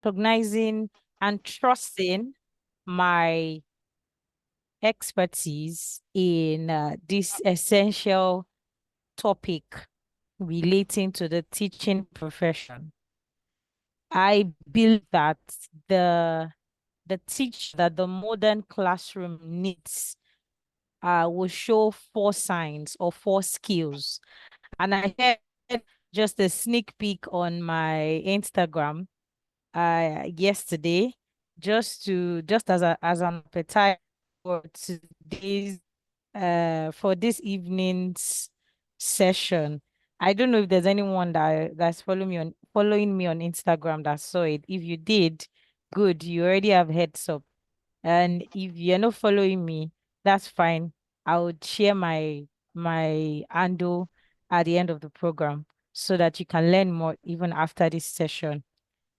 recognizing and trusting my expertise in this essential topic relating to the teaching profession. I believe that the the teacher that the modern classroom needs will show four signs or four skills. And I had just a sneak peek on my Instagram yesterday, just as an appetite for today's for this evening's session. I don't know if there's anyone that's following me on Instagram that saw it. If you did, good, you already have heads up. And if you're not following me, that's fine. I would share my handle at the end of the program so that you can learn more even after this session.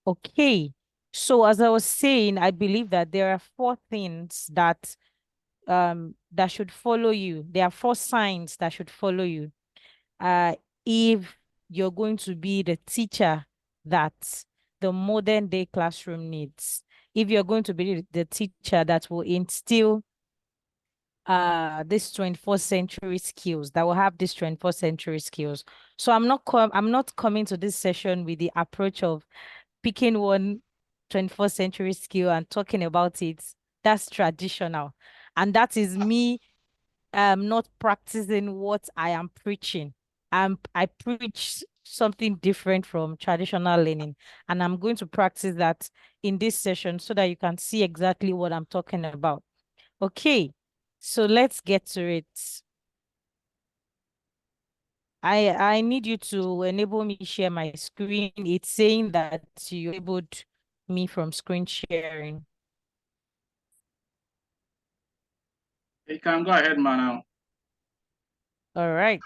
Okay. So as I was saying, I believe that there are four things that should follow you. There are four signs that should follow you. If you're going to be the teacher that the modern day classroom needs, if you're going to be the teacher that will instill this 21st century skills, that will have this 21st century skills. So I'm not coming to this session with the approach of picking one 21st century skill and talking about it. That's traditional. And that is me not practicing what I am preaching. I preach something different from traditional learning, and I'm going to practice that in this session so that you can see exactly what I'm talking about. Okay, so let's get to it. I need you to enable me share my screen. It's saying that you enabled me from screen sharing. You can go ahead, man. Now. All right.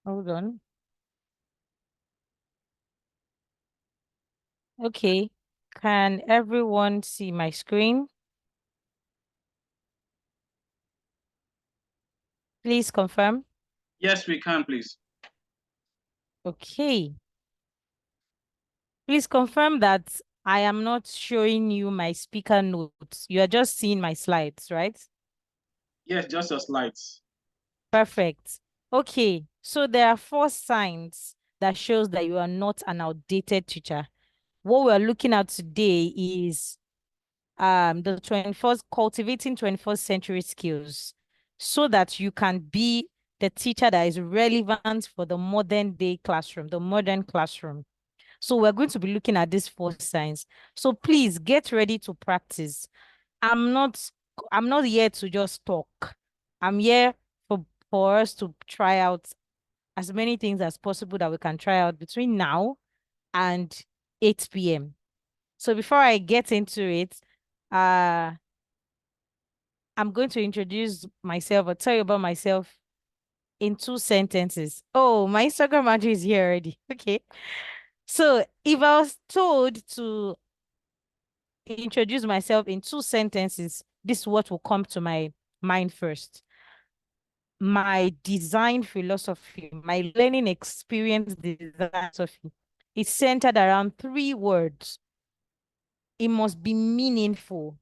Hold on. Okay. Can everyone see my screen? Please confirm. Yes, we can, please. Okay. Please confirm that I am not showing you my speaker notes. You are just seeing my slides, right? Yes, just your slides. Perfect. Okay. So there are four signs that shows that you are not an outdated teacher. What we're looking at today is the 21st cultivating 21st century skills so that you can be the teacher that is relevant for the modern day classroom, the modern classroom. So we're going to be looking at these four signs. So please get ready to practice. I'm not I'm not here to just talk. I'm here for us to try out as many things as possible that we can try out between now and 8 p.m. So before I get into it, uh I'm going to introduce myself or tell you about myself in two sentences. Oh, my Instagram handle is here already. Okay. So if I was told to introduce myself in two sentences, this is what will come to my mind first. My design philosophy, my learning experience design philosophy is centered around three words. It must be meaningful,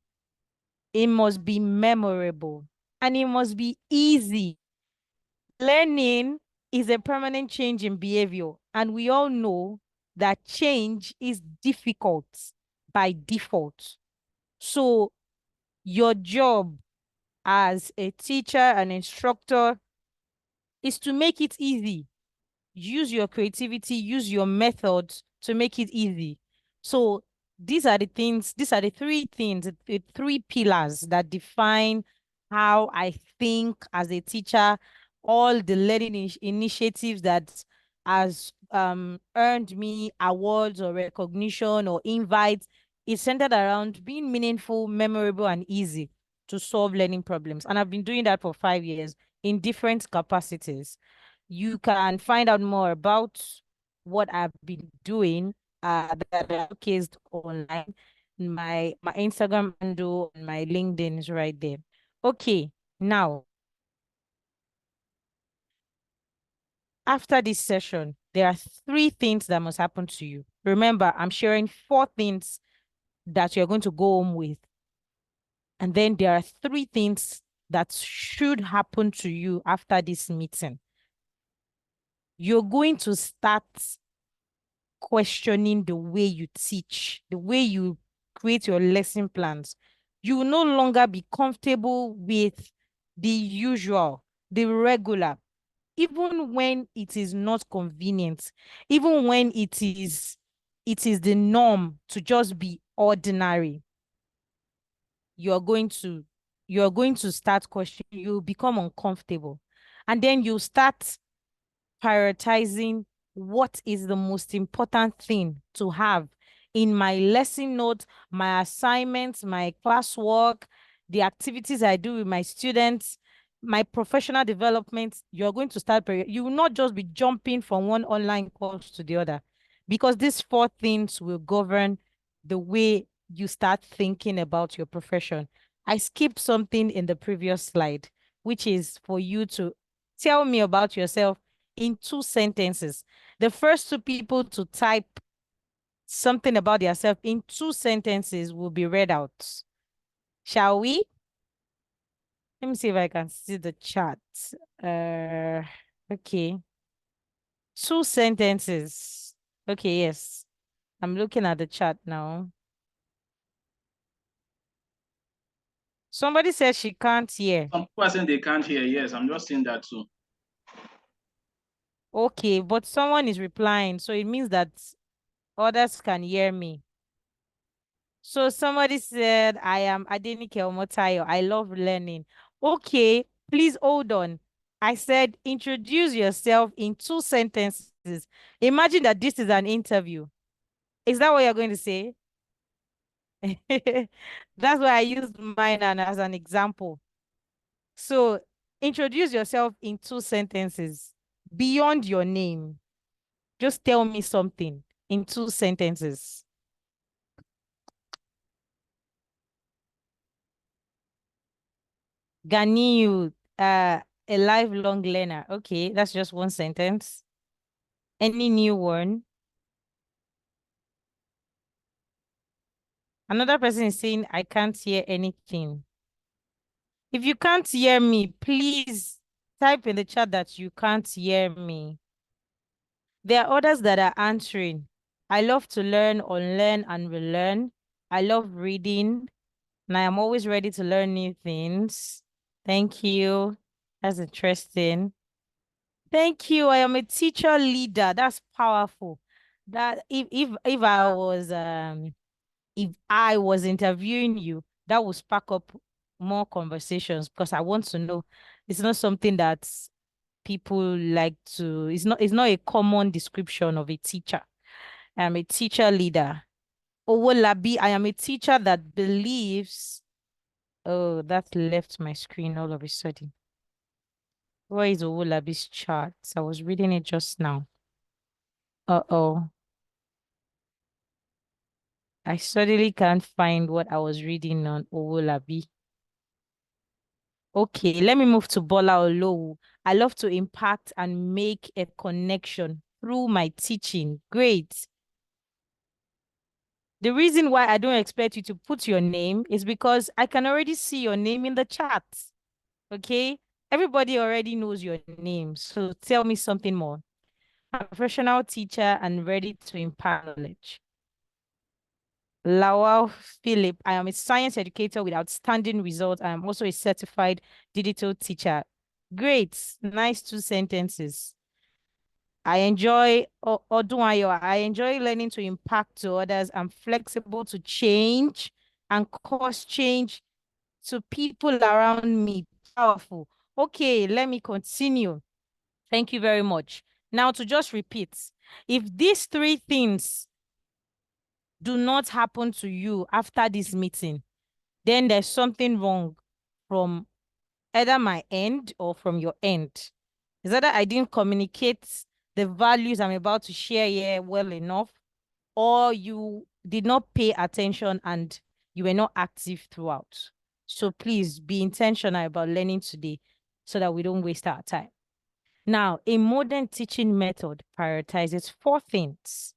it must be memorable, and it must be easy. Learning is a permanent change in behavior, and we all know that change is difficult by default. So, your job as a teacher, an instructor, is to make it easy. Use your creativity, use your methods to make it easy. So these are the three things, the three pillars that define how I think as a teacher, all the learning initiatives that has earned me awards or recognition or invites is centered around being meaningful, memorable, and easy to solve learning problems. And I've been doing that for 5 years in different capacities. You can find out more about what I've been doing that are showcased online. my Instagram handle and my LinkedIn is right there. Okay, now after this session, there are three things that must happen to you. Remember, I'm sharing four things that you're going to go home with. And then there are three things that should happen to you after this meeting. You're going to start questioning the way you teach, the way you create your lesson plans. You will no longer be comfortable with the usual, the regular, even when it is not convenient, even when it is the norm to just be ordinary. You're going to you're going to start questioning, you become uncomfortable. And then you start prioritizing what is the most important thing to have in my lesson notes, my assignments, my classwork, the activities I do with my students, my professional development. You're going to start, you will not just be jumping from one online course to the other, because these four things will govern the way you start thinking about your profession. I skipped something in the previous slide, which is for you to tell me about yourself in two sentences. The first two people to type something about yourself in two sentences will be read out. Shall we? Let me see if I can see the chat. Uh, okay. Two sentences. Okay, yes. I'm looking at the chat now. Somebody says she can't hear. Some people are saying they can't hear. Yes, I'm just seeing that too. Okay, but someone is replying, so it means that others can hear me. So somebody said, I am Adenike Omotayo. I love learning. Okay, please hold on. I said, introduce yourself in two sentences. Imagine that this is an interview. Is that what you're going to say? That's why I used mine as an example. So introduce yourself in two sentences beyond your name. Just tell me something in two sentences. Ganiyu, a lifelong learner. Okay, that's just one sentence. Any new one? Another person is saying, I can't hear anything. If you can't hear me, please type in the chat that you can't hear me. There are others that are answering. I love to learn, unlearn, and relearn. I love reading, and I am always ready to learn new things. Thank you. That's interesting. Thank you. I am a teacher leader. That's powerful. That if I was interviewing you, that would spark up more conversations, because I want to know. It's not something that people like to, it's not a common description of a teacher. I am a teacher leader. Owolabi, I am a teacher that believes. Oh, that left my screen all of a sudden. Where is Owolabi's chart? I was reading it just now. Uh-oh. I suddenly can't find what I was reading on Owolabi. Okay, let me move to Bola Olowu. I love to impact and make a connection through my teaching. Great. The reason why I don't expect you to put your name is because I can already see your name in the chat. Okay? Everybody already knows your name. So tell me something more. I'm a professional teacher and ready to impart knowledge. Lawal Philip, I am a science educator with outstanding results. I am also a certified digital teacher. Great. Nice two sentences. I enjoy Odunayo. I enjoy learning to impact to others. I'm flexible to change and cause change to people around me. Powerful. Okay, let me continue. Thank you very much. Now to just repeat, if these three things do not happen to you after this meeting, then there's something wrong from either my end or from your end. Is that I didn't communicate the values I'm about to share here well enough, or you did not pay attention and you were not active throughout. So please be intentional about learning today so that we don't waste our time. Now, a modern teaching method prioritizes four things.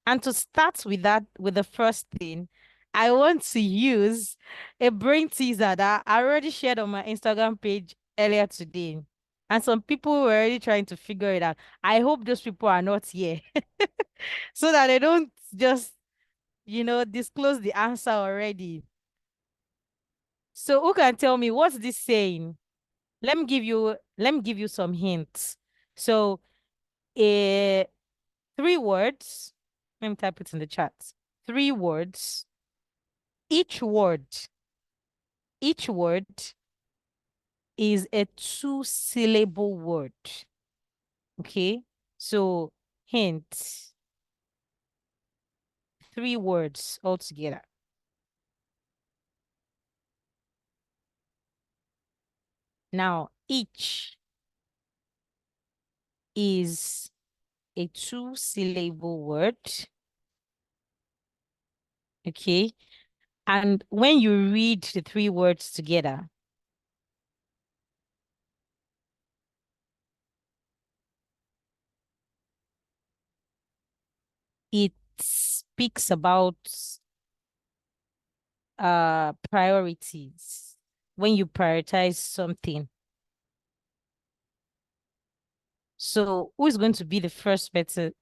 And to start with that, with the first thing, I want to use a brain teaser that I already shared on my Instagram page earlier today. And some people were already trying to figure it out. I hope those people are not here so that they don't just, disclose the answer already. So who can tell me what's this saying? Let me give you some hints. So, uh, three words. Let me type it in the chat. Three words. Each word, each word is a two-syllable word. Okay. So hint, three words altogether. Now, each is a two-syllable word. Okay. And when you read the three words together, it speaks about priorities. When you prioritize something. So who is going to be the first person?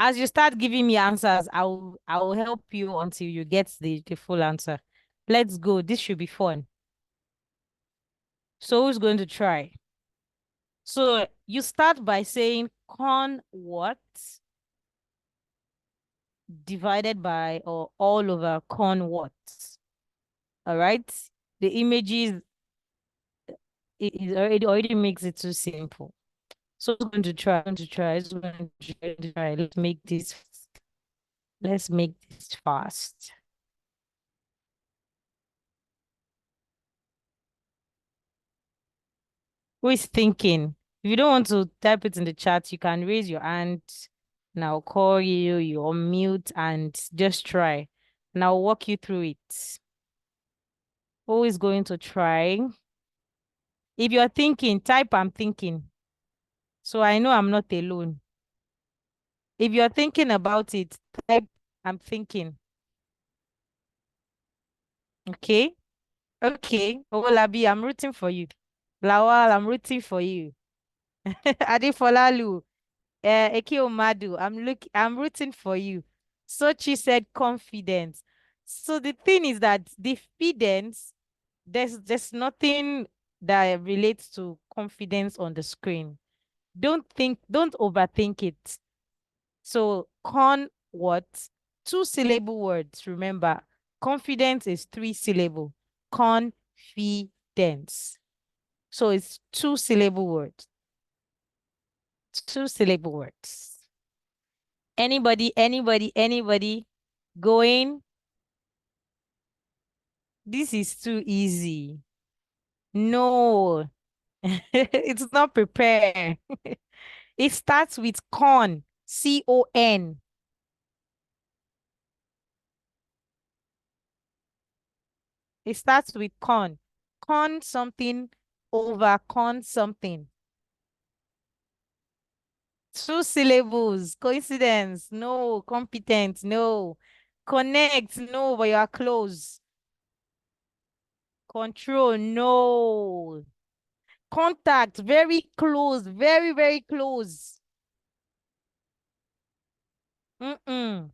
As you start giving me answers, I will help you until you get the full answer. Let's go. This should be fun. So who's going to try? So you start by saying con what divided by or all over con what. All right. The images it already makes it too simple. So who's going to try? Going to try. Who's going to try? Let's make this fast. Who is thinking? If you don't want to type it in the chat, you can raise your hand and I'll call you, you unmute and just try. And I'll walk you through it. Who is going to try? If you're thinking, type I'm thinking. So I know I'm not alone. If you're thinking about it, type I'm thinking. Okay? Okay. Olabi, I'm rooting for you. Lawal, I'm rooting for you. Adefolalu, Eke Omadu, I'm rooting for you. Sochi said confidence. So the thing is that diffidence, there's nothing that relates to confidence on the screen. Don't overthink it. So con what? Two-syllable words, remember. Confidence is three-syllable. Confidence. So it's two-syllable words. Two-syllable words. Anybody going? This is too easy. No, it's not prepare. It starts with con, C-O-N. It starts with con. Con something over con something. Two syllables. Coincidence. No. Competent. No. Connect. No, but you are close. Control. No. Contact. Very close. Very, very close. Mm-mm.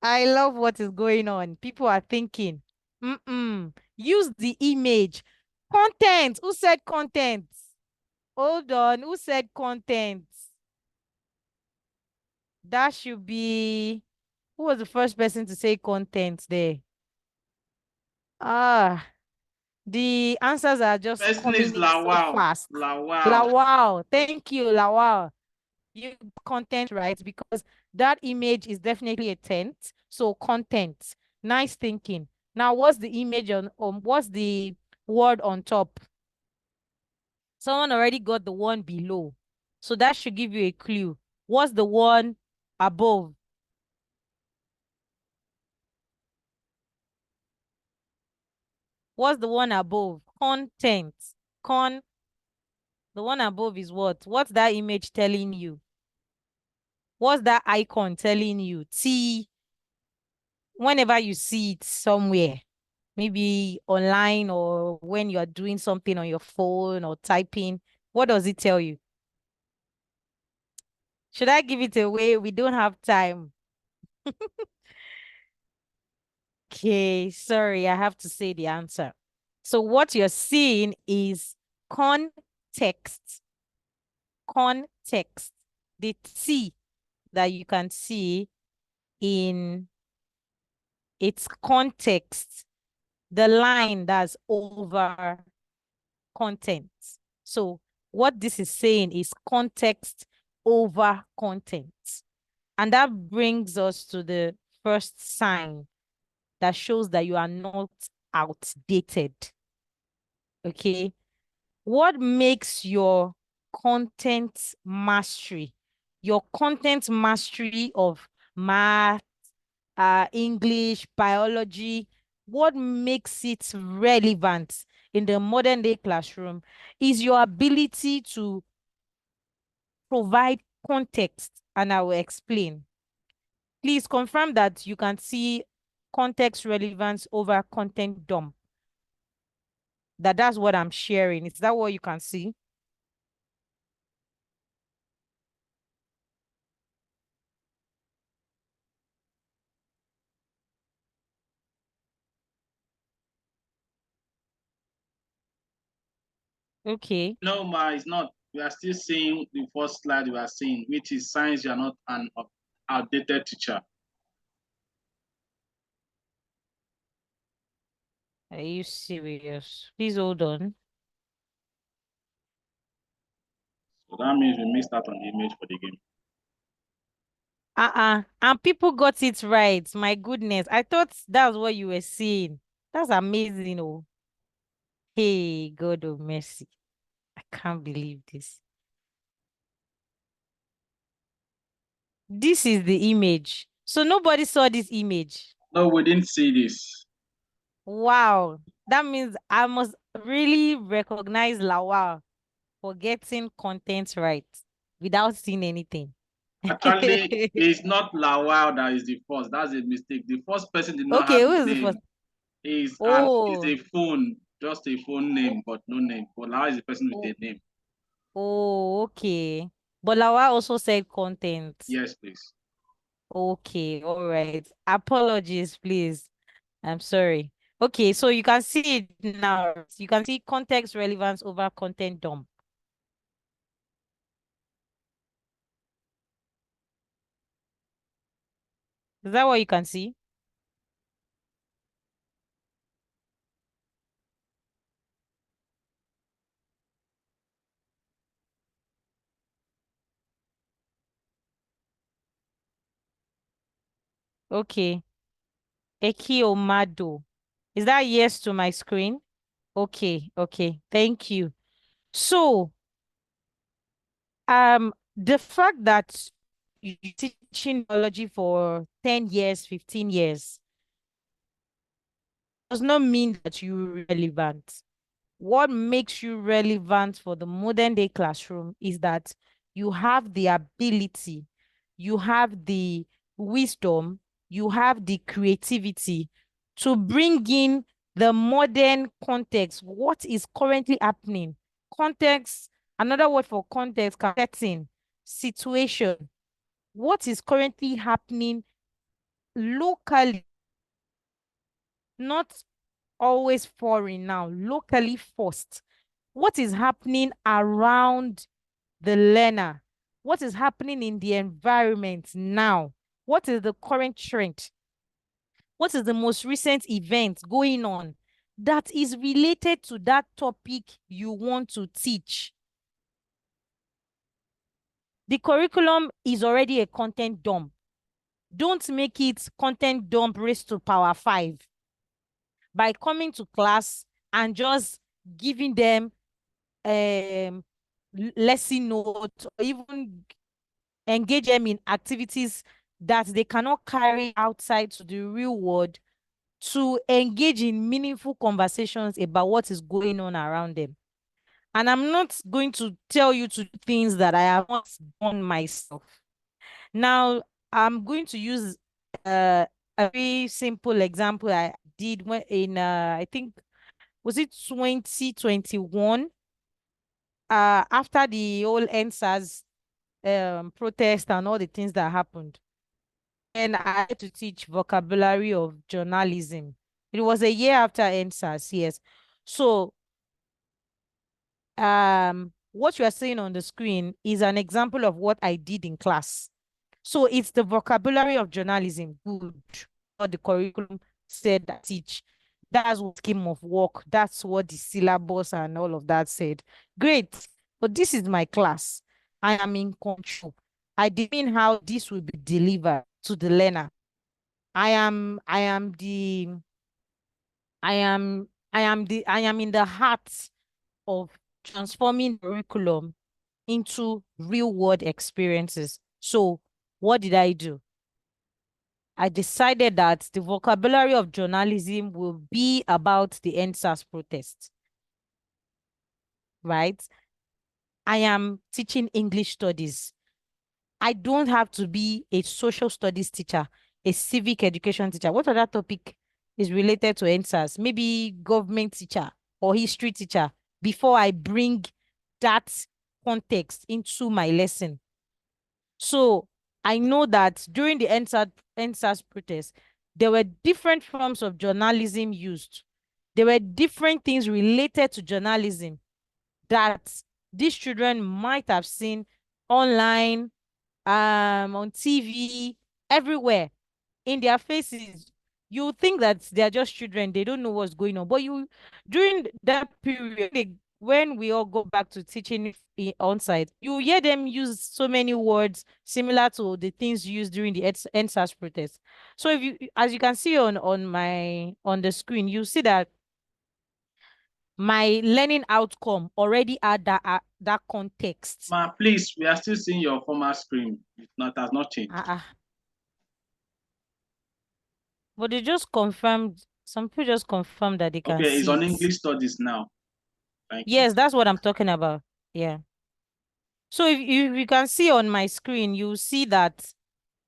I love what is going on. People are thinking. Mm-mm. Use the image. Content. Who said content? Hold on. Who said content? That should be. Who was the first person to say content there? Ah, the answers are just Person is coming in so Lawal. fast. Lawal. Lawal. Thank you, Lawal. You content right because that image is definitely a tent. So content. Nice thinking. Now, what's the image what's the word on top? Someone already got the one below. So that should give you a clue. What's the one Above. What's the one above? Content. Con. The one above is what? What's that image telling you? What's that icon telling you? T. Whenever you see it somewhere, maybe online or when you are doing something on your phone or typing, what does it tell you? Should I give it away? We don't have time. Okay, sorry, I have to say the answer. So what you're seeing is context. Context. The T that you can see in its context, the line that's over content. So what this is saying is context over content. And that brings us to the first sign that shows that you are not outdated. Okay. What makes your content mastery of math, English, biology, what makes it relevant in the modern day classroom is your ability to provide context, and I will explain. Please confirm that you can see context relevance over content dump. That's what I'm sharing. Is that what you can see? Okay. No, Ma, it's not. We are still seeing the first slide we are seeing, which is signs you are not an outdated teacher. Are you serious? Please hold on. So that means we missed out on the image for the game. And people got it right. My goodness. I thought that's what you were saying. That's amazing. Oh, hey, God of mercy. I can't believe this. This is the image. So nobody saw this image. No, we didn't see this. Wow. That means I must really recognize Lawal for getting content right without seeing anything. Actually, it's not Lawal that is the first. That's a mistake. The first person did not Okay, have who a is the first? name. Is Oh, a phone, just a phone name, but no name. But Lawal is the person with oh, a name. oh, okay. But Lawal also said content. Yes, please. Okay, all right. Apologies, please. I'm sorry. Okay, so you can see it now. You can see context relevance over content dump. Is that what you can see? Okay. Eki Omado. Is that yes to my screen? Okay, okay. Thank you. So, the fact that you teaching biology for 10 years, 15 years does not mean that you're relevant. What makes you relevant for the modern day classroom is that you have the ability, you have the wisdom, you have the creativity to bring in the modern context, what is currently happening. Context, another word for context, setting, situation, what is currently happening locally, not always foreign now, locally first. What is happening around the learner? What is happening in the environment now? What is the current trend? What is the most recent event going on that is related to that topic you want to teach? The curriculum is already a content dump. Don't make it content dump raised to power 5 by coming to class and just giving them lesson notes or even engage them in activities that they cannot carry outside to the real world, to engage in meaningful conversations about what is going on around them. And I'm not going to tell you to do things that I have not done myself. Now, I'm going to use uh, a very simple example I did when in I think was it 2021, after the whole NSAS protest and all the things that happened. And I had to teach vocabulary of journalism. It was a year after NSAS, yes. So what you are seeing on the screen is an example of what I did in class. So it's the vocabulary of journalism. Good. What the curriculum said I teach. That's what scheme of work. That's what the syllabus and all of that said. Great. But this is my class. I am in control. I determine how this will be delivered to the learner. I am in the heart of transforming curriculum into real world experiences. So what did I do? I decided that the vocabulary of journalism will be about the NSAS protest, right? I am teaching English studies. I don't have to be a social studies teacher, a civic education teacher. What other topic is related to NSAS? Maybe government teacher or history teacher before I bring that context into my lesson. So I know that during the NSAS protest, there were different forms of journalism used. There were different things related to journalism that these children might have seen online, on TV, everywhere in their faces. You think that they are just children, they don't know what's going on. But you during that period, when we all go back to teaching on site, you hear them use so many words similar to the things used during the NSAS protest. So if you as you can see on the screen, you see that my learning outcome already had that context. Ma, please, we are still seeing your former screen. It has not changed. Uh, but they just confirmed, some people just confirmed that they can Okay, it's see on it. English studies now. Thank you. Yes, that's what I'm talking about. Yeah. So if you can see on my screen, you see that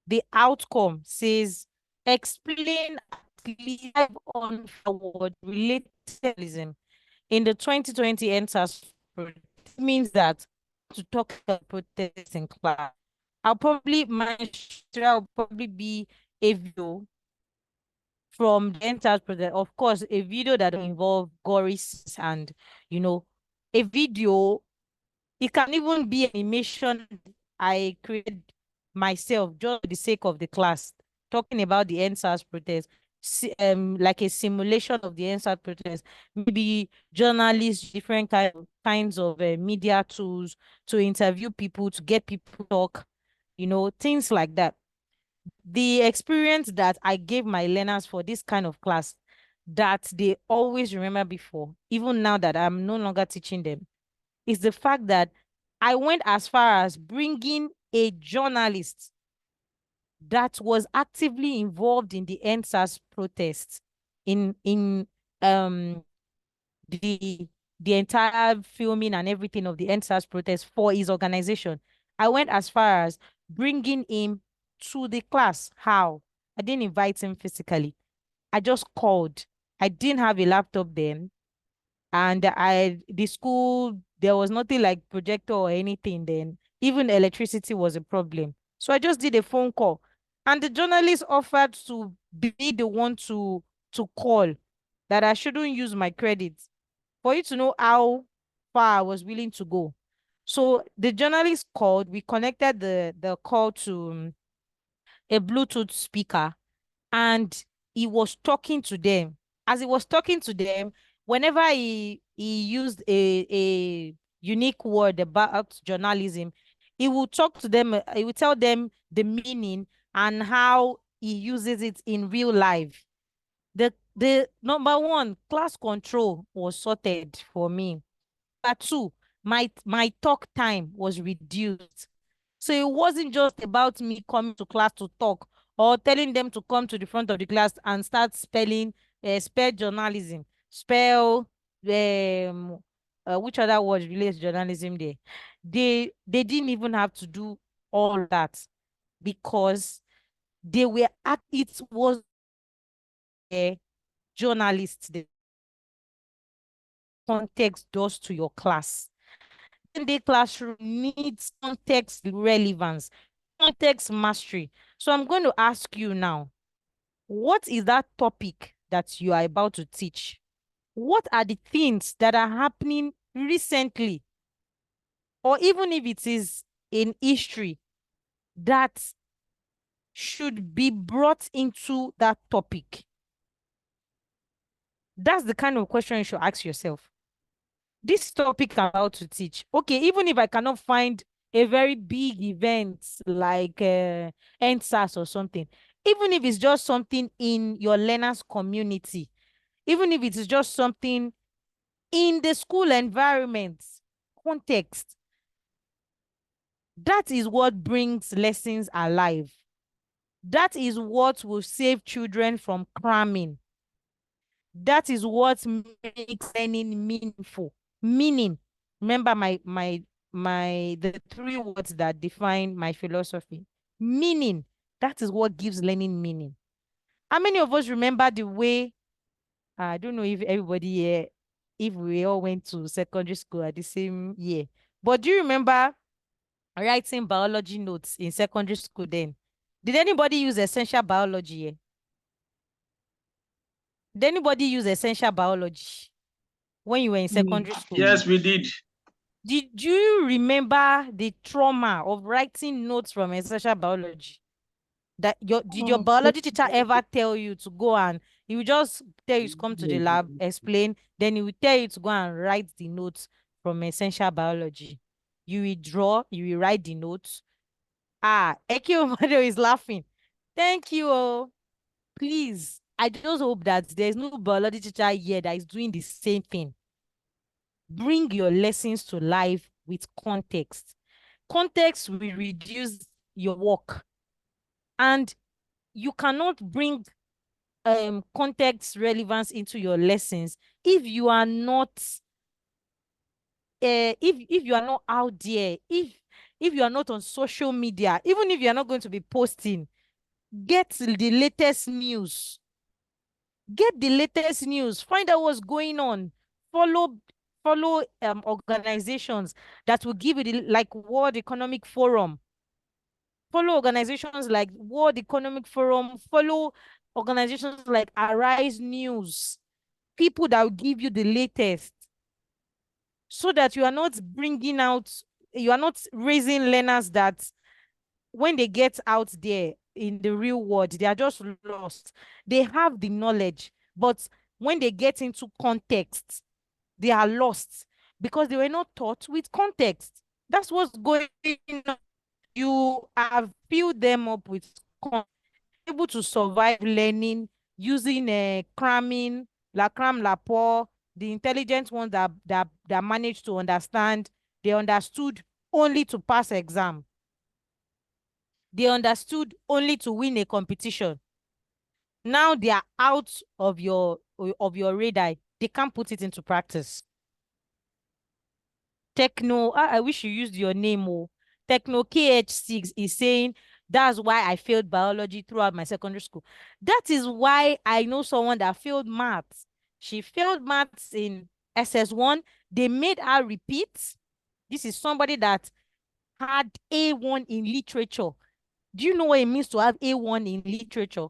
the outcome says explain at least five on forward relatedism in the 2020 NSAS project. It means that to talk about protest in class, I'll probably be a video from the entire project. Of course, a video that will involve gory scenes and, you know, a video, it can even be animation I created myself just for the sake of the class, talking about the NSAS protest, like a simulation of the NSAS protest, maybe journalists, different kinds of media tools to interview people, to get people to talk, things like that. The experience that I gave my learners for this kind of class that they always remember before, even now that I'm no longer teaching them, is the fact that I went as far as bringing a journalist that was actively involved in the NSAS protests in um the entire filming and everything of the NSAS protest for his organization. I went as far as bringing him to the class. How? I didn't invite him physically. I just called. I didn't have a laptop then, and the school, there was nothing like projector or anything then. Even electricity was a problem. So I just did a phone call. And the journalist offered to be the one to call, that I shouldn't use my credits, for you to know how far I was willing to go. So the journalist called, we connected the call to a Bluetooth speaker, and he was talking to them. As he was talking to them, whenever he used a unique word about journalism, he would talk to them, he would tell them the meaning and how he uses it in real life. The number one, class control was sorted for me. Number two, my talk time was reduced. So it wasn't just about me coming to class to talk or telling them to come to the front of the class and start spelling, spell journalism, spell, which other word relates to journalism there. They didn't even have to do all that because they were at it was a journalist the context does to your class. Then the classroom needs context relevance, context mastery. So I'm going to ask you now, what is that topic that you are about to teach? What are the things that are happening recently, or even if it is in history, that should be brought into that topic? That's the kind of question you should ask yourself. This topic I'm about to teach, okay, even if I cannot find a very big event like NSAS or something, even if it's just something in your learners community, even if it is just something in the school environment context, that is what brings lessons alive. That is what will save children from cramming. That is what makes learning meaningful. Meaning. Remember my the three words that define my philosophy. Meaning. That is what gives learning meaning. How many of us remember the way, I don't know if everybody here, if we all went to secondary school at the same year, but do you remember writing biology notes in secondary school then? Did anybody use essential biology here? Did anybody use essential biology when you were in secondary school? Yes, we did. Did you remember the trauma of writing notes from essential biology? That did your biology teacher ever tell you to go and he will just tell you to come to the lab, explain, then he will tell you to go and write the notes from essential biology. You will draw, you will write the notes. Ah, Eki Omado is laughing. Thank you. Oh. Please, I just hope that there's no biology teacher here that is doing the same thing. Bring your lessons to life with context. Context will reduce your work, and you cannot bring context relevance into your lessons if you are not if you are not out there, if you are not on social media, even if you are not going to be posting, get the latest news. Get the latest news, find out what's going on, follow organizations that will give you the, like World Economic Forum. Follow organizations like World Economic Forum, follow organizations like Arise News, people that will give you the latest, so that you are not bringing out, you are not raising learners that when they get out there in the real world, they are just lost. They have the knowledge, but when they get into context, they are lost because they were not taught with context. That's what's going on. You have filled them up with able to survive learning using cramming, la cram, la pour, the intelligent ones that managed to understand. They understood only to pass exam. They understood only to win a competition. Now they are out of your radar. They can't put it into practice. Techno, I wish you used your name. Oh, Techno KH6 is saying that's why I failed biology throughout my secondary school. That is why I know someone that failed maths. She failed maths in SS1. They made her repeat. This is somebody that had A1 in literature. Do you know what it means to have A1 in literature?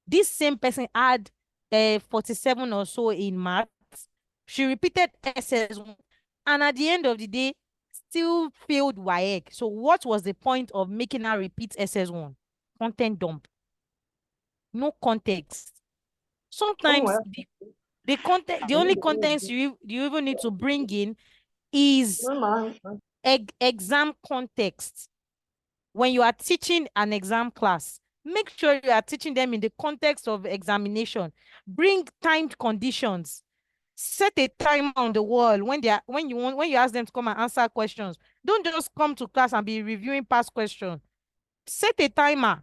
This same person had 47 or so in maths. She repeated SS1, and at the end of the day, still failed WAEC. So what was the point of making her repeat SS1? Content dump. No context. Oh Sometimes well. the content, the I only need to contents you even need to bring in is exam context. When you are teaching an exam class, make sure you are teaching them in the context of examination. Bring timed conditions. Set a timer on the wall when they are when you ask them to come and answer questions. Don't just come to class and be reviewing past questions. Set a timer.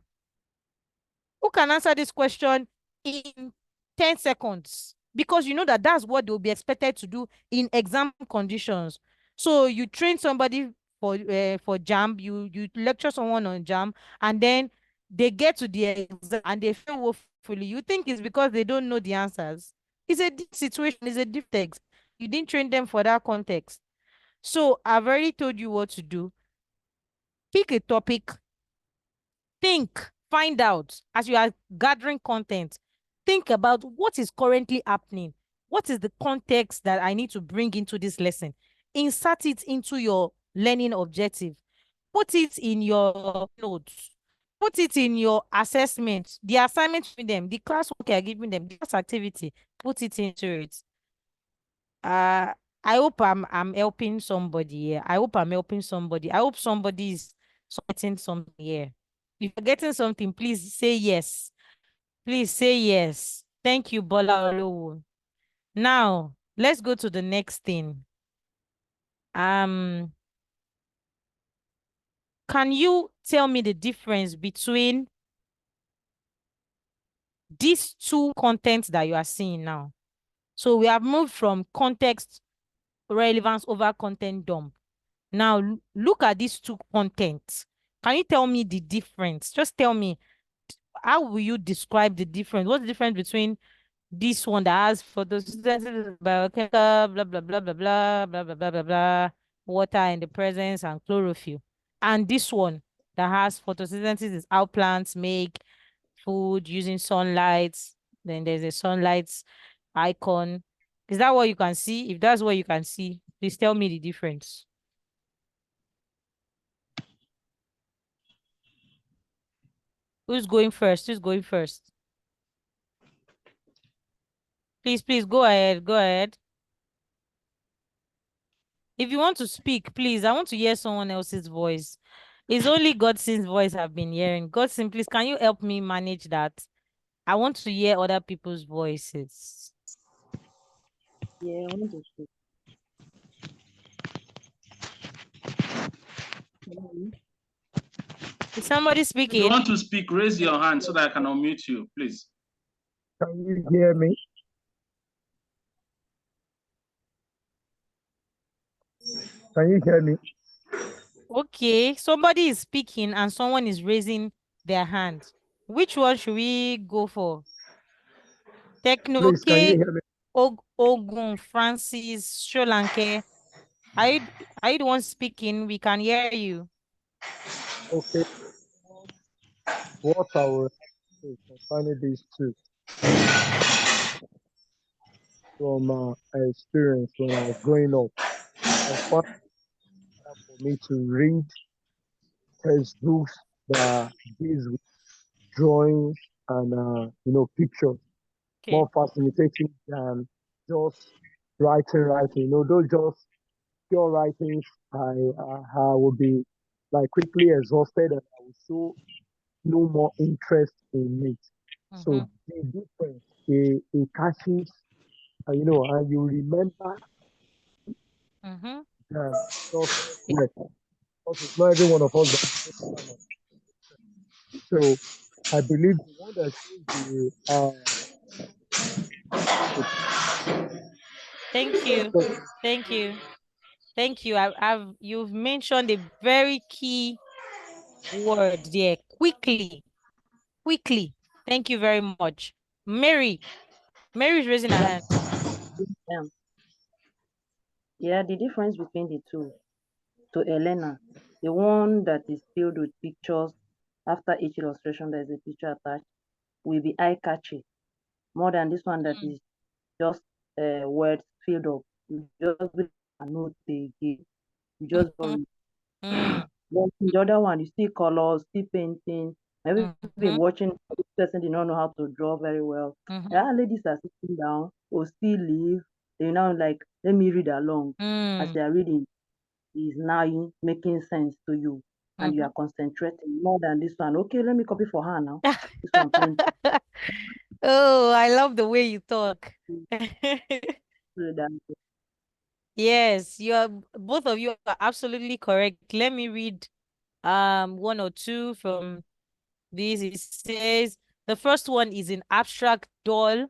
Who can answer this question in 10 seconds? Because you know that that's what they'll be expected to do in exam conditions. So you train somebody for jam, you lecture someone on jam, and then they get to the exam and they fail woefully. You think it's because they don't know the answers. It's a different situation, it's a different text. You didn't train them for that context. So I've already told you what to do. Pick a topic, think, find out as you are gathering content. Think about what is currently happening. What is the context that I need to bring into this lesson? Insert it into your learning objective. Put it in your notes. Put it in your assessment, the assignment for them, the classwork you're giving them, the class activity. Put it into it. Uh, I hope I'm helping somebody here. I hope I'm helping somebody. I hope somebody is getting something here. If you're getting something, please say yes. Please say yes. Thank you, Bola Olowo. Now, let's go to the next thing. Um, can you tell me the difference between these two contents that you are seeing now? So we have moved from context relevance over content dump. Now, look at these two contents. Can you tell me the difference? Just tell me, how will you describe the difference? What's the difference between this one that has photosynthesis, biochemical, blah, blah, blah, blah, blah, blah, blah, blah, blah, blah, water in the presence and chlorophyll, and this one that has photosynthesis is how plants make food using sunlight. Then there's a sunlight icon. Is that what you can see? If that's what you can see, please tell me the difference. Who's going first? Who's going first? Please, please go ahead. Go ahead. If you want to speak, please, I want to hear someone else's voice. It's only Godson's voice I've been hearing. Godson, please, can you help me manage that? I want to hear other people's voices. Yeah, I want to speak. Mhm. Is somebody If you speaking? want to speak, raise your hand so that I can unmute you, please. Can you hear me? Can you hear me? Okay, somebody is speaking and someone is raising their hand. Which one should we go for? Techno Please, can you K, hear me? Ogun, Francis, Sholanke. Are you, are you the one speaking? We can hear you. Okay. What I will say concerning these two from experience when I was growing up, I found it hard for me to read textbooks that deals with drawings and pictures Okay. more fascinating than just writing. Those just pure writings. I will be like quickly exhausted and I will show no more interest in it. Mm-hmm. So the difference, it catches, and you remember Mm-hmm. than just work. Because it's not every one of us that is able to understand. So I believe the one that shows the Thank you. so Thank you. Thank you. You've mentioned a very key word there. Quickly. Quickly. Thank you very much. Mary. Mary's raising her hand. Yeah. Yeah, the difference between the two to Elena, the one that is filled with pictures, after each illustration there's a picture attached, will be eye-catchy more than this one that is just words filled up. You just read and note again. You just Mm, don't mm, then the other one, you see colors, see painting. Maybe been mhm, watching this person did not know how to draw very well. mhm, Yeah, ladies are sitting down or still leave. They now like, let me read along. As mm, they are reading, is now making sense to you. And you mhm. are concentrating more than this one. Okay, let me copy for her now. This one plain. Oh, I love the way you talk. Than Yes, both of you are absolutely correct. Let me read one or two from this. It says the first one is in abstract doll,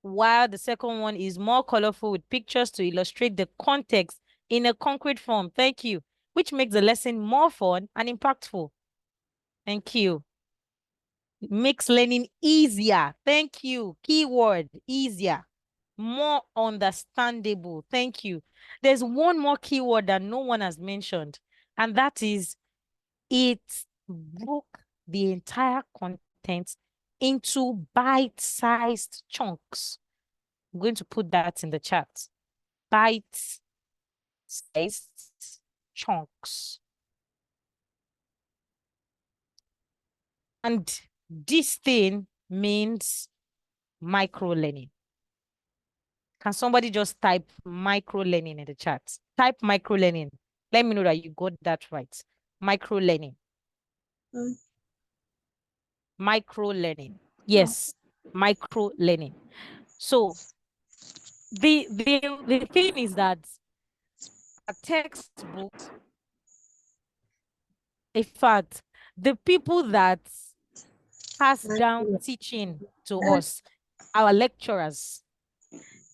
while the second one is more colorful with pictures to illustrate the context in a concrete form. Thank you. Which makes the lesson more fun and impactful. Thank you. Makes learning easier. Thank you. Keyword easier. More understandable. Thank you. There's one more keyword that no one has mentioned, and that is it broke the entire content into bite-sized chunks. I'm going to put that in the chat. Bite-sized chunks. And this thing means micro learning. Can somebody just type micro learning in the chat? Type micro learning. Let me know that you got that right. Micro learning. Micro learning. Yes, micro learning. So the thing is that a textbook, in fact, the people that pass down teaching to us, our lecturers,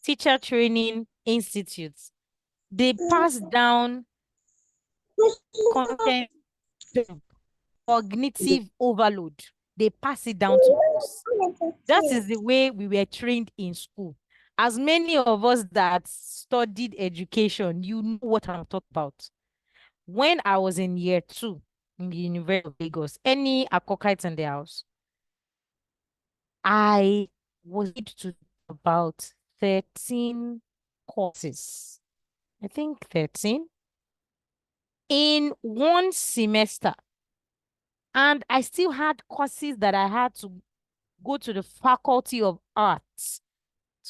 teacher training institutes, they pass down content dump, cognitive overload. They pass it down to us. That is the way we were trained in school. As many of us that studied education, you know what I'm talking about. When I was in year 2 in the University of Lagos, any Akokites in the house, I was able to do about 13 courses. I think 13 in one semester. And I still had courses that I had to go to the Faculty of Arts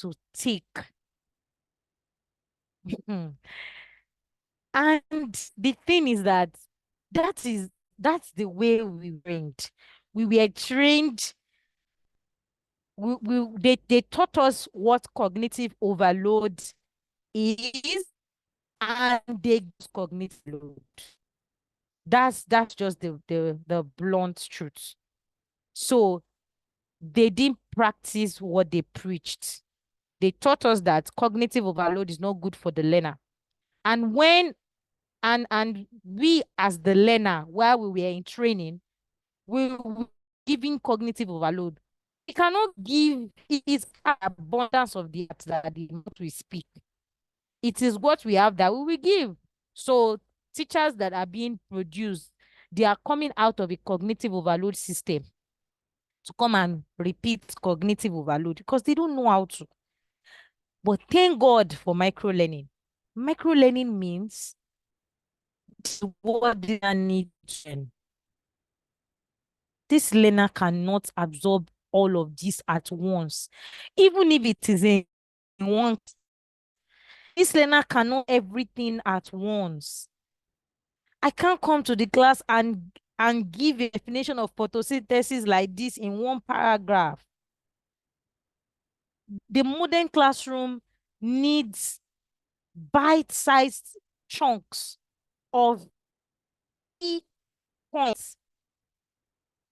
to take. And the thing is that that's the way we trained. We were trained. They taught us what cognitive overload is, and they use cognitive load. That's just the blunt truth. So they didn't practice what they preached. They taught us that cognitive overload is not good for the learner. And when and we as the learner, while we were in training, we were giving cognitive overload. We cannot give it is abundance of the art that the mouth we speak. It is what we have that we will give. So teachers that are being produced, they are coming out of a cognitive overload system to come and repeat cognitive overload because they don't know how to. But thank God for micro learning. Micro learning means what they need to learn. This learner cannot absorb all of this at once. Even if it is in one, this learner cannot everything at once. I can't come to the class and give a definition of photosynthesis like this in one paragraph. The modern classroom needs bite-sized chunks of key points,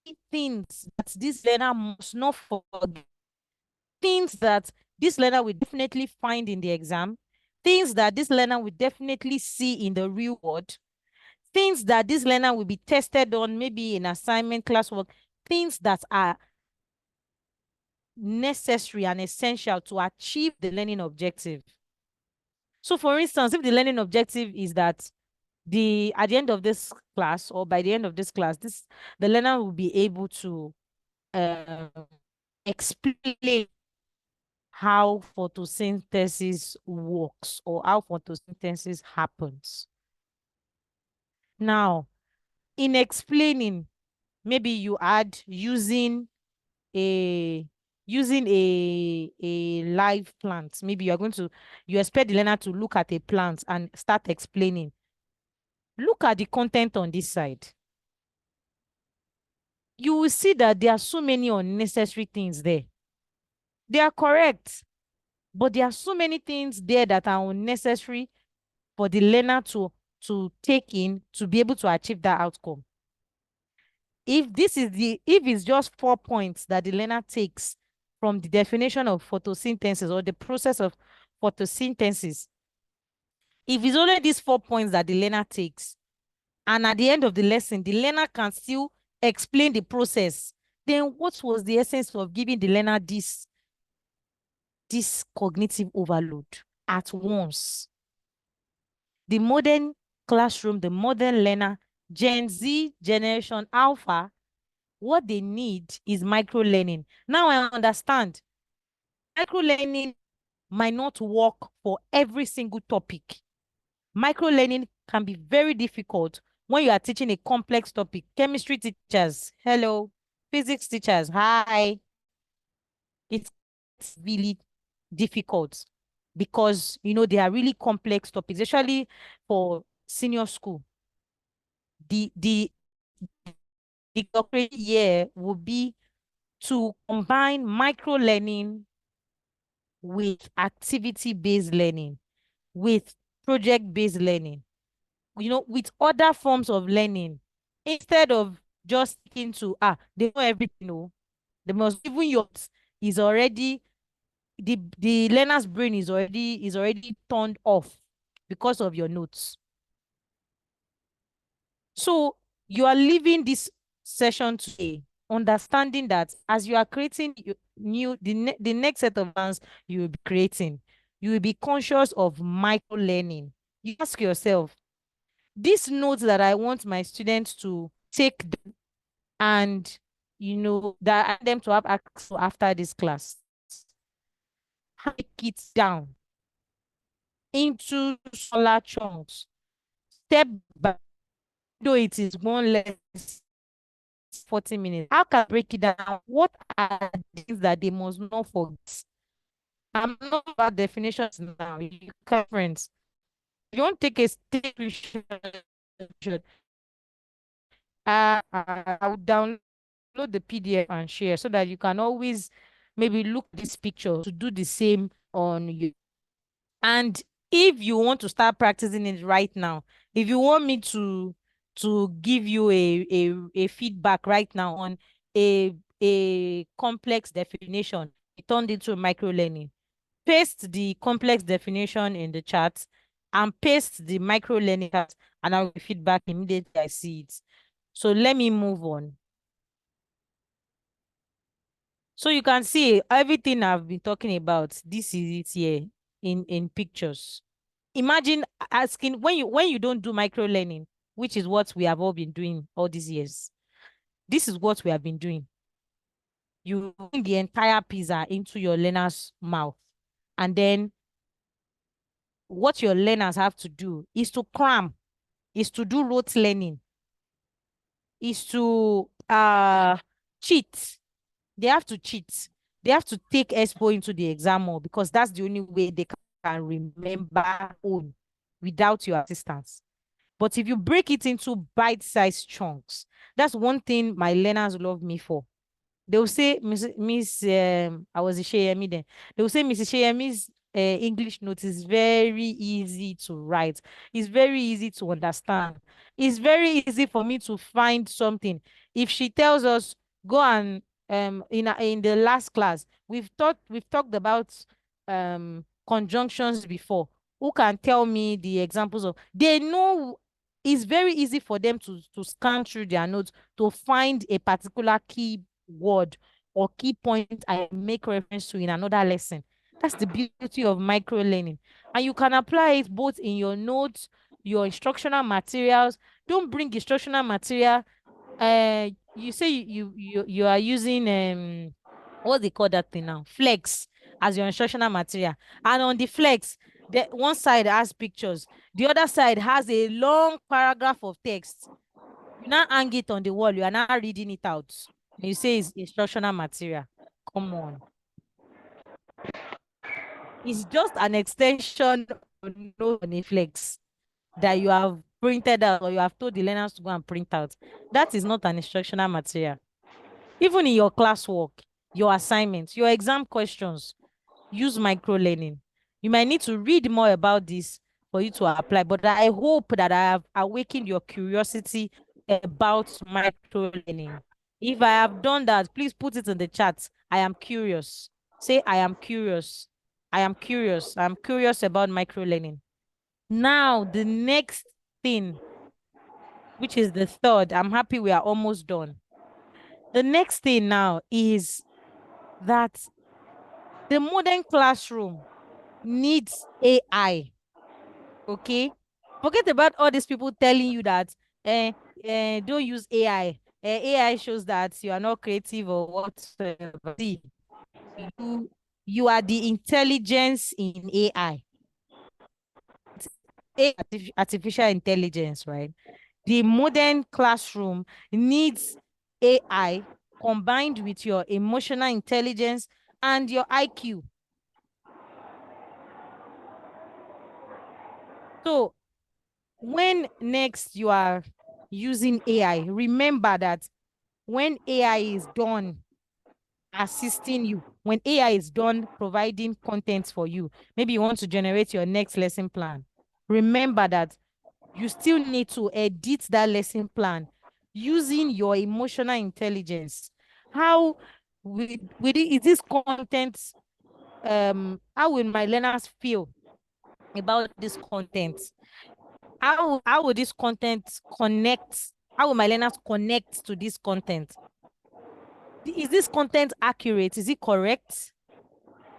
key things that this learner must not forget, things that this learner will definitely find in the exam, things that this learner will definitely see in the real world, things that this learner will be tested on, maybe in assignment, classwork, things that are necessary and essential to achieve the learning objective. So for instance, if the learning objective is that at the end of this class or by the end of this class, the learner will be able to uh, explain how photosynthesis works or how photosynthesis happens. Now, in explaining, maybe you add a using a live plant. Maybe you expect the learner to look at a plant and start explaining. Look at the content on this side. You will see that there are so many unnecessary things there. They are correct. But there are so many things there that are unnecessary for the learner to take in to be able to achieve that outcome. If it's just 4 points that the learner takes from the definition of photosynthesis or the process of photosynthesis, if it's only these 4 points that the learner takes, and at the end of the lesson, the learner can still explain the process, then what was the essence of giving the learner this cognitive overload at once? The modern classroom, the modern learner, Gen Z, Generation Alpha, what they need is micro learning. Now I understand micro learning might not work for every single topic. Micro learning can be very difficult when you are teaching a complex topic. Chemistry teachers, hello. Physics teachers, hi. It's really difficult because they are really complex topics, especially for senior school. The corporate year would be to combine micro learning with activity-based learning, with project-based learning, with other forms of learning, instead of just into they know everything. No, they must even your is already the learner's brain is already turned off because of your notes. So you are leaving this session today understanding that as you are creating the next set of plans you will be creating, you will be conscious of micro learning. You ask yourself, these notes that I want my students to take and that I want them to have access to after this class, how to break it down into smaller chunks, step by though it is one less 40 minutes. How can I break it down? What are the things that they must not forget? I'm not about definitions now. You can, friends. If you want to take a screenshot, I will download the PDF and share so that you can always maybe look at this picture to do the same on you. And if you want to start practicing it right now, if you want me to give you a feedback right now on a complex definition, it turned into micro learning. Paste the complex definition in the chat and paste the micro learning chat, and I will feedback immediately I see it. So let me move on. So you can see everything I've been talking about. This is it here in pictures. Imagine asking when you don't do micro learning, which is what we have all been doing all these years. This is what we have been doing. You bring the entire pizza into your learner's mouth, and then what your learners have to do is to cram, is to do rote learning, is to cheat. They have to cheat. They have to take expo into the exam hall because that's the only way they can remember own without your assistance. But if you break it into bite-sized chunks, that's one thing my learners love me for. They will say, I was a Sheyemi then. They will say, Mrs. Sheyemi's English note is very easy to write. It's very easy to understand. It's very easy for me to find something. If she tells us, go and in the last class, we've talked about conjunctions before. Who can tell me the examples of? They know it's very easy for them to scan through their notes to find a particular key word or key point I make reference to in another lesson. That's the beauty of micro learning. And you can apply it both in your notes, your instructional materials. Don't bring instructional material. You say you are using what they call that thing now? Flex as your instructional material. And on the flex, the one side has pictures, the other side has a long paragraph of text. You now hang it on the wall, you are now reading it out. And you say it's instructional material. Come on. It's just an extension of note on a flex that you have printed out or you have told the learners to go and print out. That is not an instructional material. Even in your classwork, your assignments, your exam questions, use micro-learning. You might need to read more about this for you to apply, but I hope that I have awakened your curiosity about micro-learning. If I have done that, please put it in the chat. I am curious. Say, I am curious. I am curious. I'm curious about micro-learning. Now, the next thing, which is the third, I'm happy we are almost done. The next thing now is that the modern classroom needs AI. Okay? Forget about all these people telling you that don't use AI. AI shows that you are not creative or whatsoever. See, you you are the intelligence in AI. Artificial intelligence, right? The modern classroom needs AI combined with your emotional intelligence and your IQ. So when next you are using AI, remember that when AI is done assisting you, when AI is done providing content for you, maybe you want to generate your next lesson plan, remember that you still need to edit that lesson plan using your emotional intelligence. How is this content, how will my learners feel about this content? How will this content connect? How will my learners connect to this content? Is this content accurate? Is it correct?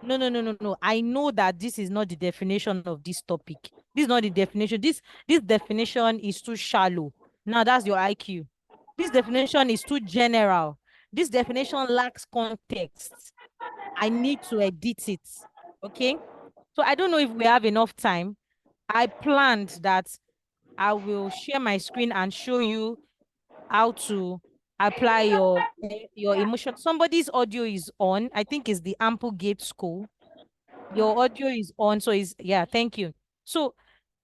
No, no, no, no, no. I know that this is not the definition of this topic. This is not the definition. This definition is too shallow. Now that's your IQ. This definition is too general. This definition lacks context. I need to edit it. Okay. So I don't know if we have enough time. I planned that I will share my screen and show you how to apply your emotion. Somebody's audio is on. I think it's the Ample Gate School. Your audio is on, so is yeah, thank you. So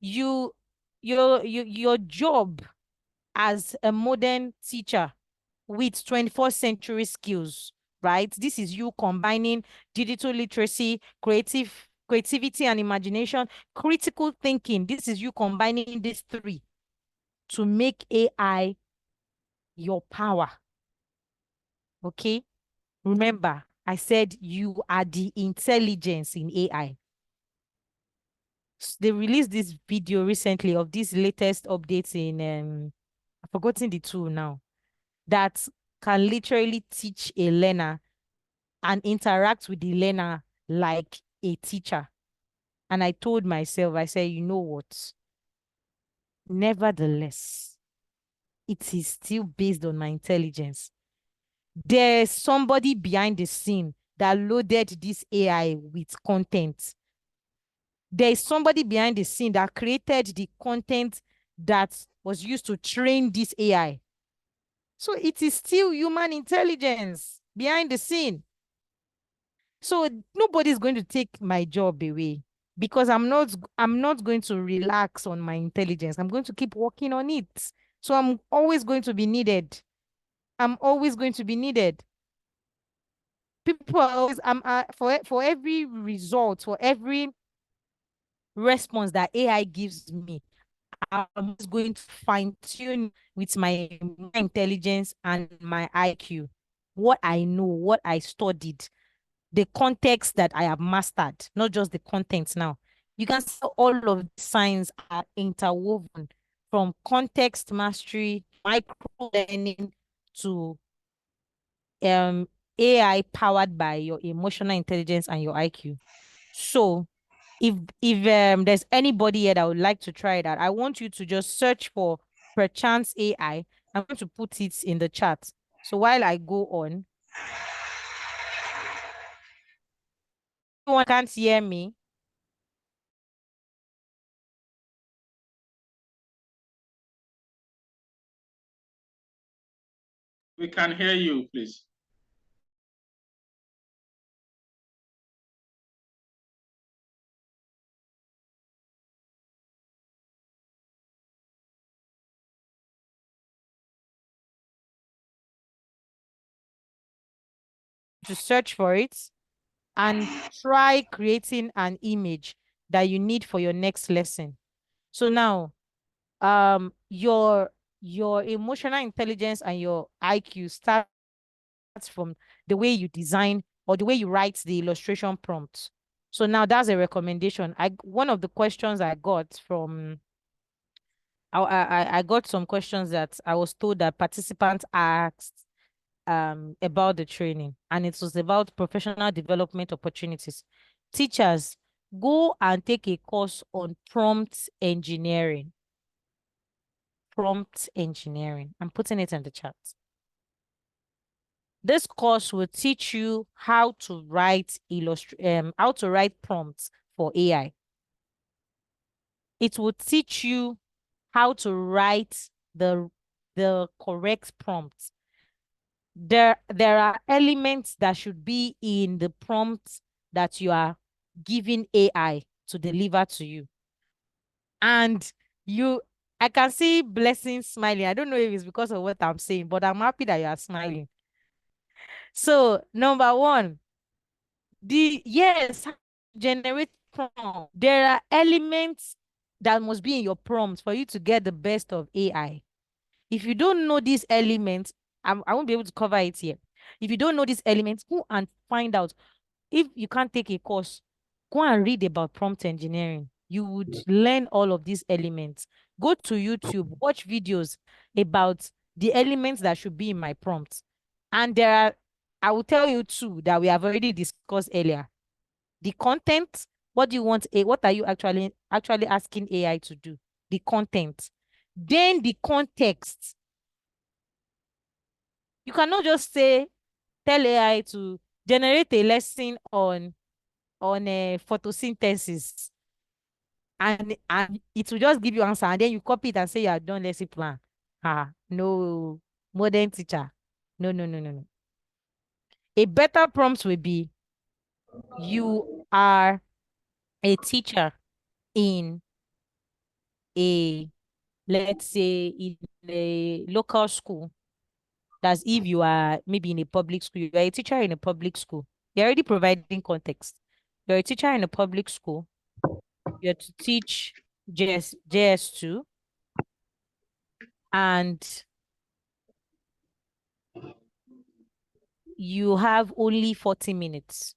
you your job as a modern teacher with 21st century skills, right? This is you combining digital literacy, creativity and imagination, critical thinking. This is you combining these three to make AI your power. Okay? Remember, I said you are the intelligence in AI. They released this video recently of this latest updates in I've forgotten the tool now, that can literally teach a learner and interact with the learner like a teacher. And I told myself, I said, you know what? Nevertheless, it is still based on my intelligence. There's somebody behind the scene that loaded this AI with content. There is somebody behind the scene that created the content that was used to train this AI. So it is still human intelligence behind the scene. So nobody is going to take my job away because I'm not going to relax on my intelligence. I'm going to keep working on it. So I'm always going to be needed. I'm always going to be needed. People are always for every result, for every response that AI gives me, I'm just going to fine tune with my intelligence and my IQ, what I know, what I studied, the context that I have mastered, not just the contents now. You can see all of the signs are interwoven from context mastery, micro learning to um AI powered by your emotional intelligence and your IQ. So if there's anybody here that would like to try that, I want you to just search for perchance AI. I'm going to put it in the chat. So while I go on, anyone can't hear me. We can hear you, please. To search for it. and try creating an image that you need for your next lesson. So now, your emotional intelligence and your IQ starts from the way you design or the way you write the illustration prompt. So now that's a recommendation. One of the questions I got from I got some questions that I was told that participants asked about the training, and it was about professional development opportunities. Teachers, go and take a course on prompt engineering. Prompt engineering. I'm putting it in the chat. This course will teach you how to write how to write prompts for AI. It will teach you how to write the correct prompts. There are elements that should be in the prompt that you are giving AI to deliver to you. And I can see Blessing smiling. I don't know if it's because of what I'm saying, but I'm happy that you are smiling. So, number one, how to generate prompt. There are elements that must be in your prompt for you to get the best of AI. If you don't know these elements, I won't be able to cover it here. If you don't know these elements, go and find out. If you can't take a course, go and read about prompt engineering. You would learn all of these elements. Go to YouTube, watch videos about the elements that should be in my prompts. And I will tell you too that we have already discussed earlier. The content, what are you actually asking AI to do? The content. Then the context. You cannot just tell AI to generate a lesson on photosynthesis, and it will just give you answer, and then you copy it and say you are done lesson plan. No, modern teacher. No, no, no, no, no. A better prompt will be, you are a teacher in a, let's say, in a local school. That's if you are maybe in a public school. You are a teacher in a public school. You're already providing context. You're a teacher in a public school. You're to teach JS2, and you have only 40 minutes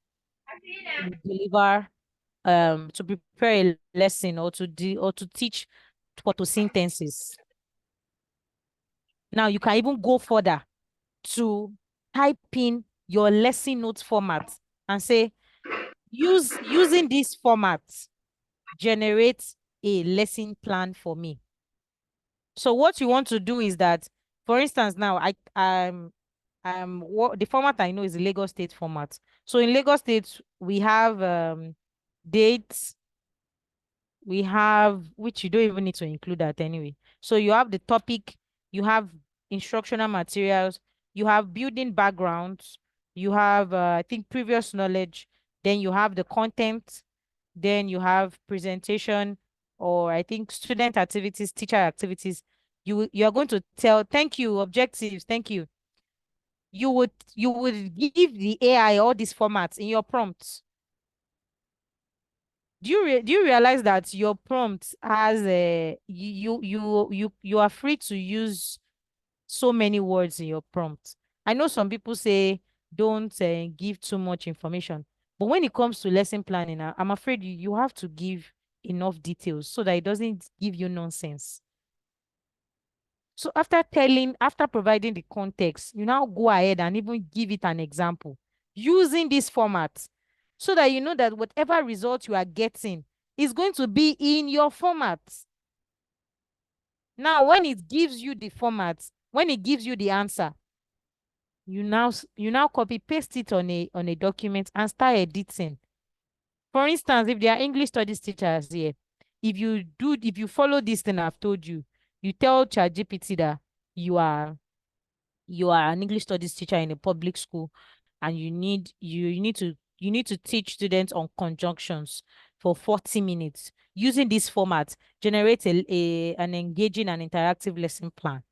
to deliver, to prepare a lesson, or to teach photosynthesis. Now you can even go further to type in your lesson notes format and say, using this format, generate a lesson plan for me. So what you want to do is that, for instance, now what the format I know is the Lagos State format. So in Lagos State, we have dates, we have, which you don't even need to include that anyway. So you have the topic, you have instructional materials, you have building backgrounds, you have I think previous knowledge, then you have the content, then you have presentation, or I think student activities, teacher activities. You are going to tell, thank you, objectives, thank you. You would give the AI all these formats in your prompts. Do you realize that your prompt has a you are free to use so many words in your prompt? I know some people say don't give too much information, but when it comes to lesson planning, I'm afraid you have to give enough details so that it doesn't give you nonsense. So after providing the context, you now go ahead and even give it an example using this format, so that you know that whatever result you are getting is going to be in your format. Now, when it gives you the format, when it gives you the answer, you now copy paste it on a document and start editing. For instance, if there are English studies teachers here, if you follow this thing I've told you, you tell ChatGPT that you are you are an English studies teacher in a public school, and you need to teach students on conjunctions for 40 minutes. Using this format, generate an engaging and interactive lesson plan.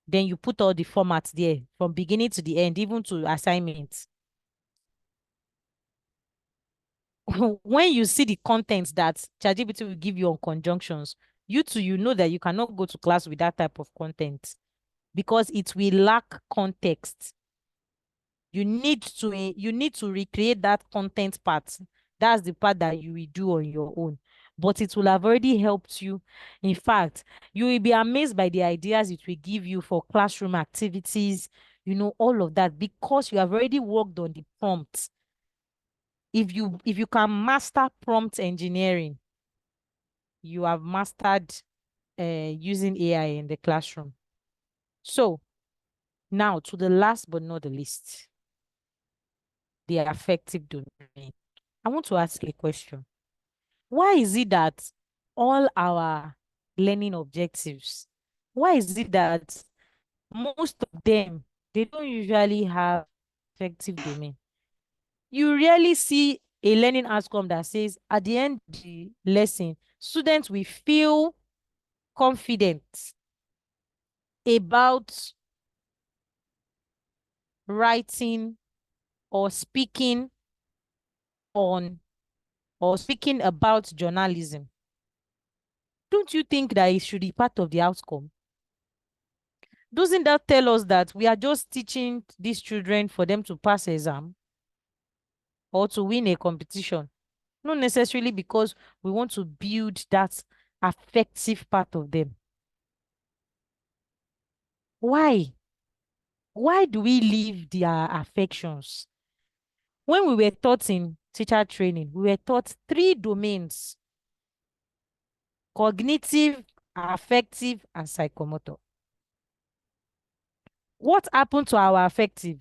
Then you put all the formats there from beginning to the end, even to assignments. when you see the contents that ChatGPT will give you on conjunctions, you too, you know that you cannot go to class with that type of content because it will lack context. You need to recreate that content part. That's the part that you will do on your own. But it will have already helped you. In fact, you will be amazed by the ideas it will give you for classroom activities, all of that, because you have already worked on the prompts. If you can master prompt engineering, you have mastered using AI in the classroom. So now to the last but not the least, the affective domain. I want to ask a question. Why is it that all our learning objectives, why is it that most of them, they don't usually have affective domain? You rarely see a learning outcome that says at the end of the lesson, students will feel confident about writing or speaking on or speaking about journalism. Don't you think that it should be part of the outcome? Doesn't that tell us that we are just teaching these children for them to pass exam or to win a competition? Not necessarily because we want to build that affective part of them. Why? Why do we leave their affections? When we were taught in teacher training, we were taught 3 domains: cognitive, affective, and psychomotor. What happened to our affective?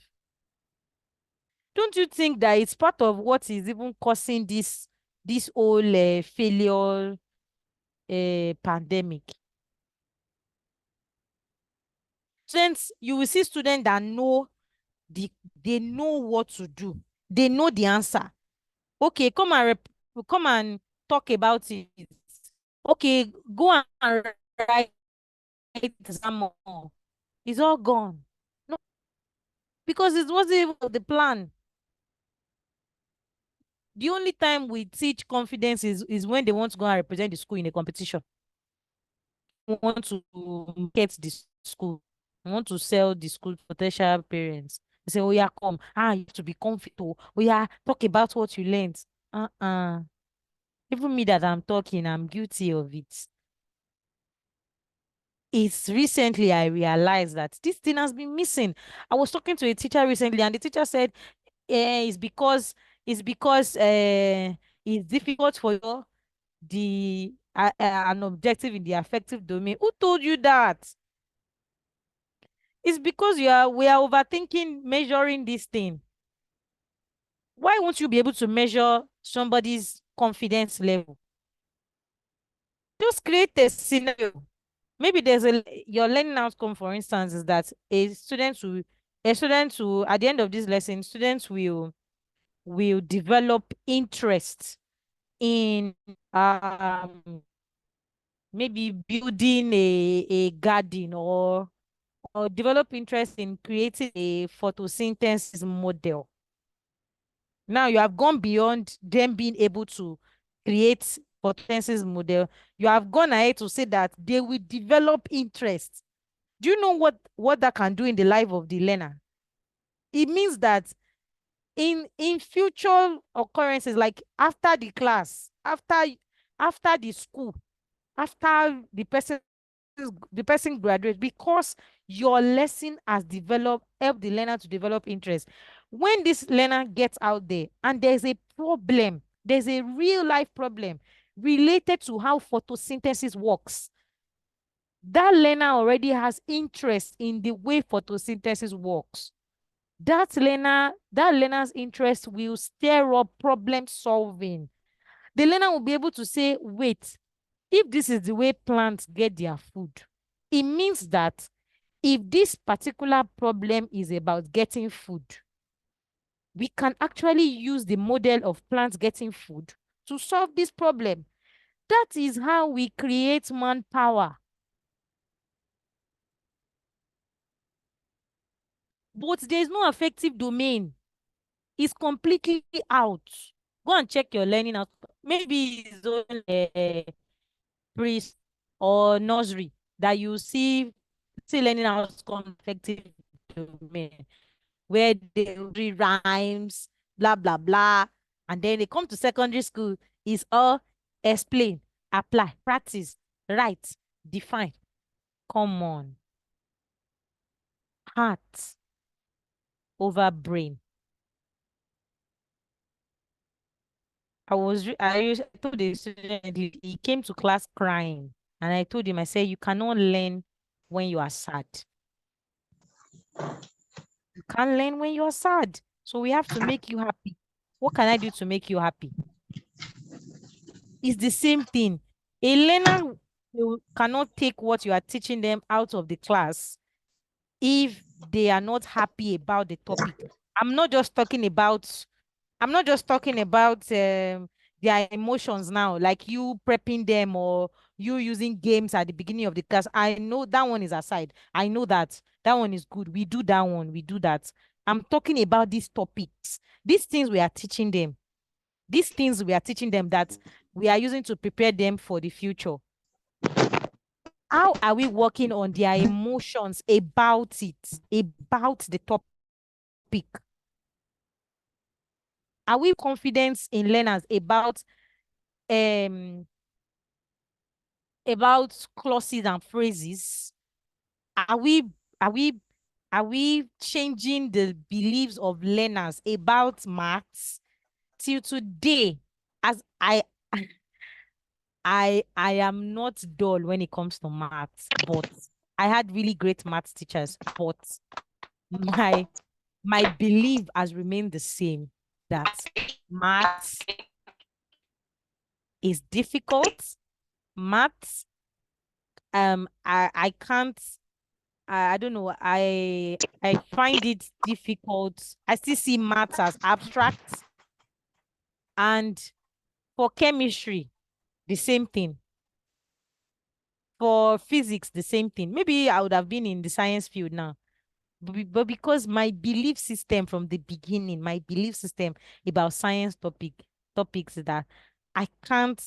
Don't you think that it's part of what is even causing this whole failure pandemic? Students, you will see students that they know what to do. They know the answer. Okay, come and talk about it. Okay, go and write exam more. It's all gone. No, because it wasn't even the plan. The only time we teach confidence is when they want to go and represent the school in a competition. We want to get the school. We want to sell the school to potential parents. They say, oh yeah, come. You have to be confident. Oh yeah, talk about what you learned. Uh-uh. Even me that I'm talking, I'm guilty of it. It's recently I realized that this thing has been missing. I was talking to a teacher recently, and the teacher said, it's because it's difficult for you an objective in the affective domain. Who told you that? It's because we are overthinking measuring this thing. Why won't you be able to measure somebody's confidence level? Just create a scenario. Maybe your learning outcome, for instance, is that a student will at the end of this lesson, students will develop interest in um maybe building a garden, or develop interest in creating a photosynthesis model. Now you have gone beyond them being able to create photosynthesis model. You have gone ahead to say that they will develop interest. Do you know what that can do in the life of the learner? It means that in future occurrences, like after the class, after the school, after the person graduates, because your lesson has developed help the learner to develop interest. When this learner gets out there and there's a real life problem related to how photosynthesis works, that learner already has interest in the way photosynthesis works. That learner's interest will stir up problem solving. The learner will be able to say, wait, if this is the way plants get their food, it means that if this particular problem is about getting food, we can actually use the model of plants getting food to solve this problem. That is how we create manpower. But there is no affective domain. It's completely out. Go and check your learning out. Maybe it's only pre or nursery that you see learning outcome effective domain, where they read rhymes, blah blah blah, and then they come to secondary school. Is all explain, apply, practice, write, define. Come on, heart over brain. I told the student he came to class crying, and I told him, I said, you cannot learn when you are sad. You can't learn when you are sad. So we have to make you happy. What can I do to make you happy? It's the same thing. A learner cannot take what you are teaching them out of the class if they are not happy about the topic. I'm not just talking about I'm not just talking about their emotions now, like you prepping them or you using games at the beginning of the class. I know that one is aside. I know that one is good. We do that one. We do that. I'm talking about these topics, these things we are teaching them, these things we are teaching them that we are using to prepare them for the future. How are we working on their emotions about it, about the topic? Are we confident in learners um about clauses and phrases? Are we are we are we changing the beliefs of learners about maths? Till today, as I am not dull when it comes to maths, but I had really great maths teachers, but my my belief has remained the same, that maths is difficult. Maths, I can't, I don't know, I find it difficult. I still see maths as abstract. And for chemistry, the same thing. For physics, the same thing. Maybe I would have been in the science field now. But because my belief system from the beginning, my belief system about science topics is that I can't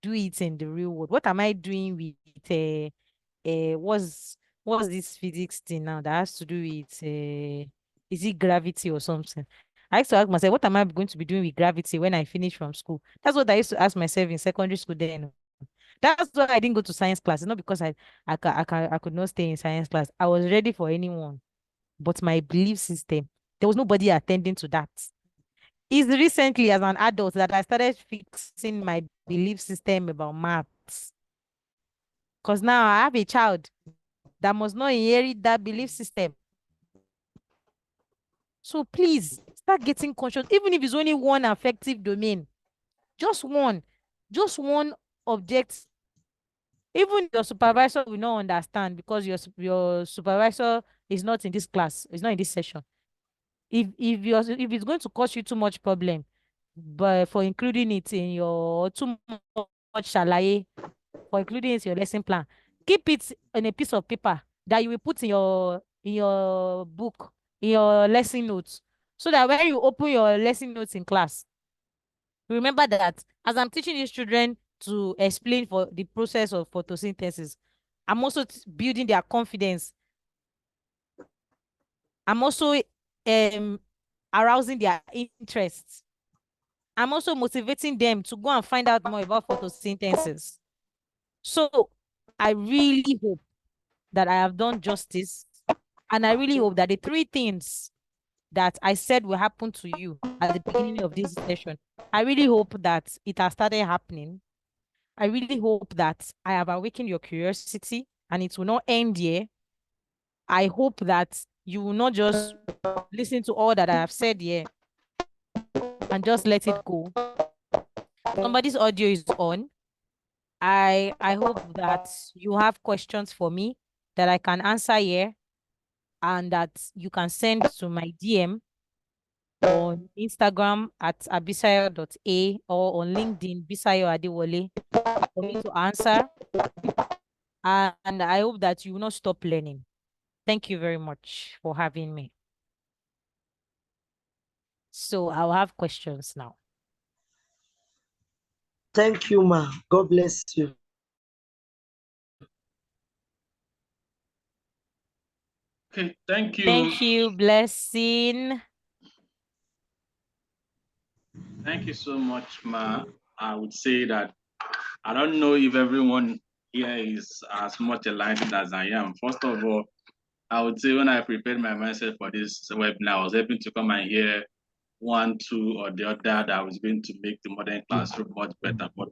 do it in the real world. What am I doing with what's this physics thing now that has to do with is it gravity or something? I used to ask myself, what am I going to be doing with gravity when I finish from school? That's what I used to ask myself in secondary school then. That's why I didn't go to science class. It's not because I could not stay in science class. I was ready for anyone. But my belief system, there was nobody attending to that. It's recently as an adult that I started fixing my belief system about maths. Because now I have a child that must not inherit that belief system. So please start getting conscious, even if it's only one affective domain, just just one object. Even your supervisor will not understand because your supervisor is not in this class, is not in this session. If it's going to cause you too much problem, but for including it in your too much shalaye, for including it in your lesson plan, keep it in a piece of paper that you will put in your book, in your lesson notes, so that when you open your lesson notes in class, remember that as I'm teaching these children to explain for the process of photosynthesis, I'm also building their confidence. I'm also arousing their interests. I'm also motivating them to go and find out more about photosynthesis. So I really hope that I have done justice. And I really hope that the three things that I said will happen to you at the beginning of this session, I really hope that it has started happening. I really hope that I have awakened your curiosity and it will not end here. I hope that you will not just listen to all that I have said here and just let it go. Somebody's audio is on. I hope that you have questions for me that I can answer here and that you can send to my DM on Instagram at abisayo.a or on LinkedIn Bisayo Adewale for me to answer. And I hope that you will not stop learning. Thank you very much for having me. So I'll have questions now. Thank you, ma. God bless you. Okay, thank you. Thank you, Blessing. Thank you so much, Ma. I would say that I don't know if everyone here is as much enlightened as I am. First of all, I would say when I prepared my mindset for this webinar, I was able to come and hear one, two, or the other that was going to make the modern classroom much better. But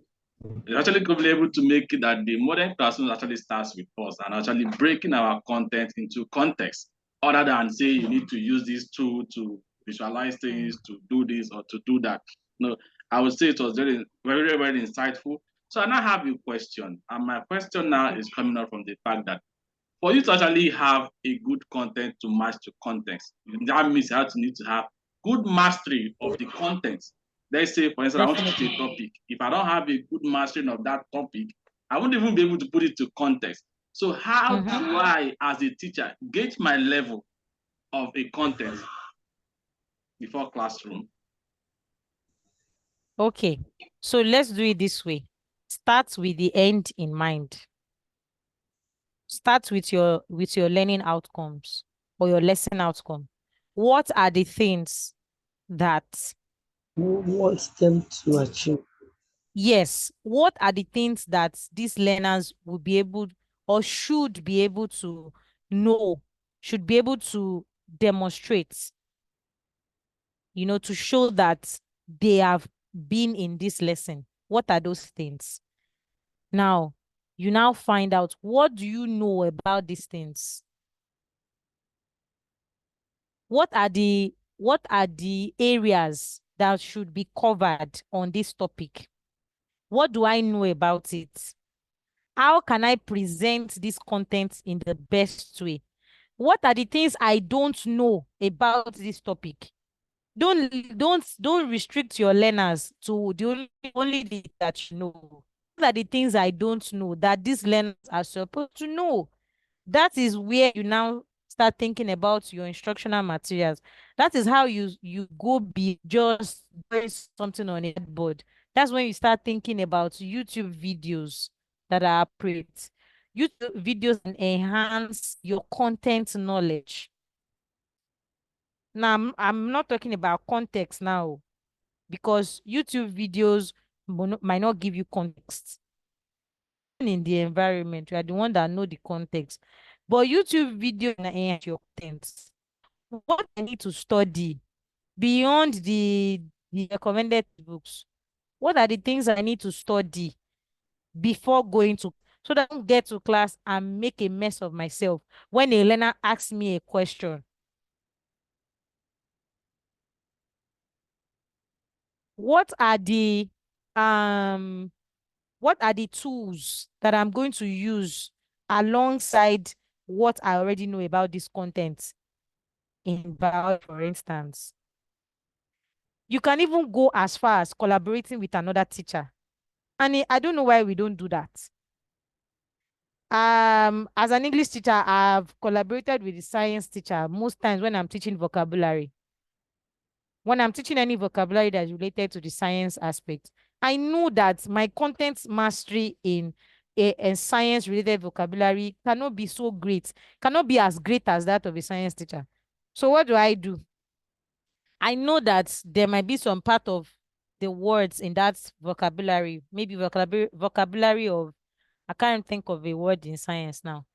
it's actually going to be able to make it that the modern classroom actually starts with us and actually breaking our content into context, other than say you need to use this tool to visualize things, to do this or to do that. No, I would say it was very, very, very insightful. So I now have a question, and my question now is coming up from the fact that for you to actually have a good content to match the context, that means you have to need to have good mastery of the content. Let's say, for instance, I want to teach a topic. If I don't have a good mastering of that topic, I won't even be able to put it to context. So how do I, as a teacher, gauge my level of a content before classroom? Okay, so let's do it this way. Start with the end in mind. Start with your learning outcomes or your lesson outcome. What are the things that, Who wants them to achieve? yes, what are the things that these learners will be able or should be able to know, should be able to demonstrate, to show that they have been in this lesson? What are those things? Now, you now find out, what do you know about these things? What are the areas that should be covered on this topic? What do I know about it? How can I present this content in the best way? What are the things I don't know about this topic? Don't restrict your learners to the only thing that you know. What are the things I don't know that these learners are supposed to know? That is where you now start thinking about your instructional materials. That is how you go be just doing something on a board. That's when you start thinking about YouTube videos that are appropriate. YouTube videos can enhance your content knowledge. Now, I'm not talking about context now, because YouTube videos might not give you context. In the environment, you are the one that know the context. But YouTube video na enhance your content. What I need to study beyond the recommended books? What are the things I need to study before going to, so that I don't get to class and make a mess of myself when a learner asks me a question? What are the um what are the tools that I'm going to use alongside what I already know about this content in biology, for instance? You can even go as far as collaborating with another teacher. And I don't know why we don't do that. As an English teacher, I've collaborated with the science teacher most times when I'm teaching vocabulary. When I'm teaching any vocabulary that's related to the science aspect, I know that my content mastery in a science related vocabulary cannot be so great, cannot be as great as that of a science teacher. So what do? I know that there might be some part of the words in that vocabulary, maybe vocabulary of, I can't think of a word in science now,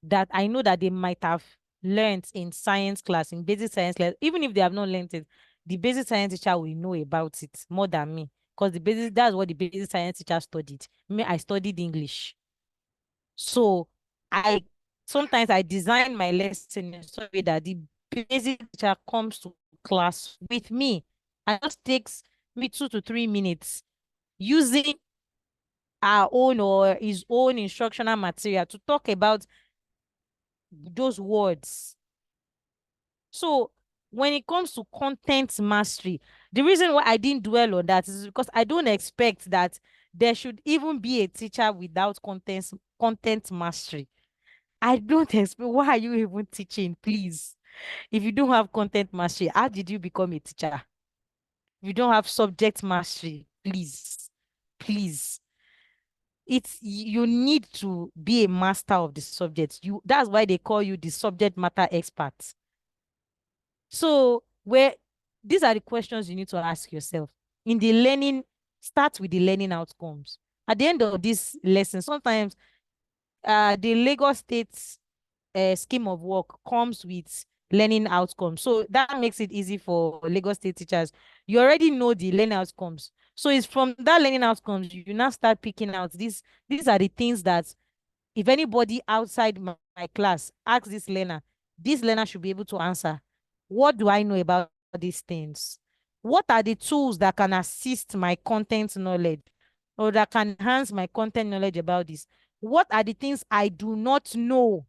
that I know that they might have learned in science class, in basic science class. Even if they have not learned it, the basic science teacher will know about it more than me, because that's what the basic science teacher studied. Me, I studied English. So I sometimes I design my lesson in such a way that the basic teacher comes to class with me and just takes me 2 to 3 minutes using our own or his own instructional material to talk about those words. So when it comes to content mastery, the reason why I didn't dwell on that is because I don't expect that there should even be a teacher without content mastery. I don't expect. Why are you even teaching, please? If you don't have content mastery, how did you become a teacher? If you don't have subject mastery, please. please. You need to be a master of the subject. That's why they call you the subject matter expert. So these are the questions you need to ask yourself. In the learning, start with the learning outcomes. At the end of this lesson, sometimes the Lagos State scheme of work comes with learning outcomes. So that makes it easy for Lagos State teachers. You already know the learning outcomes. So it's from that learning outcomes you now start picking out these are the things that if anybody outside my class asks this learner should be able to answer. What do I know about these things? What are the tools that can assist my content knowledge or that can enhance my content knowledge about this? What are the things I do not know?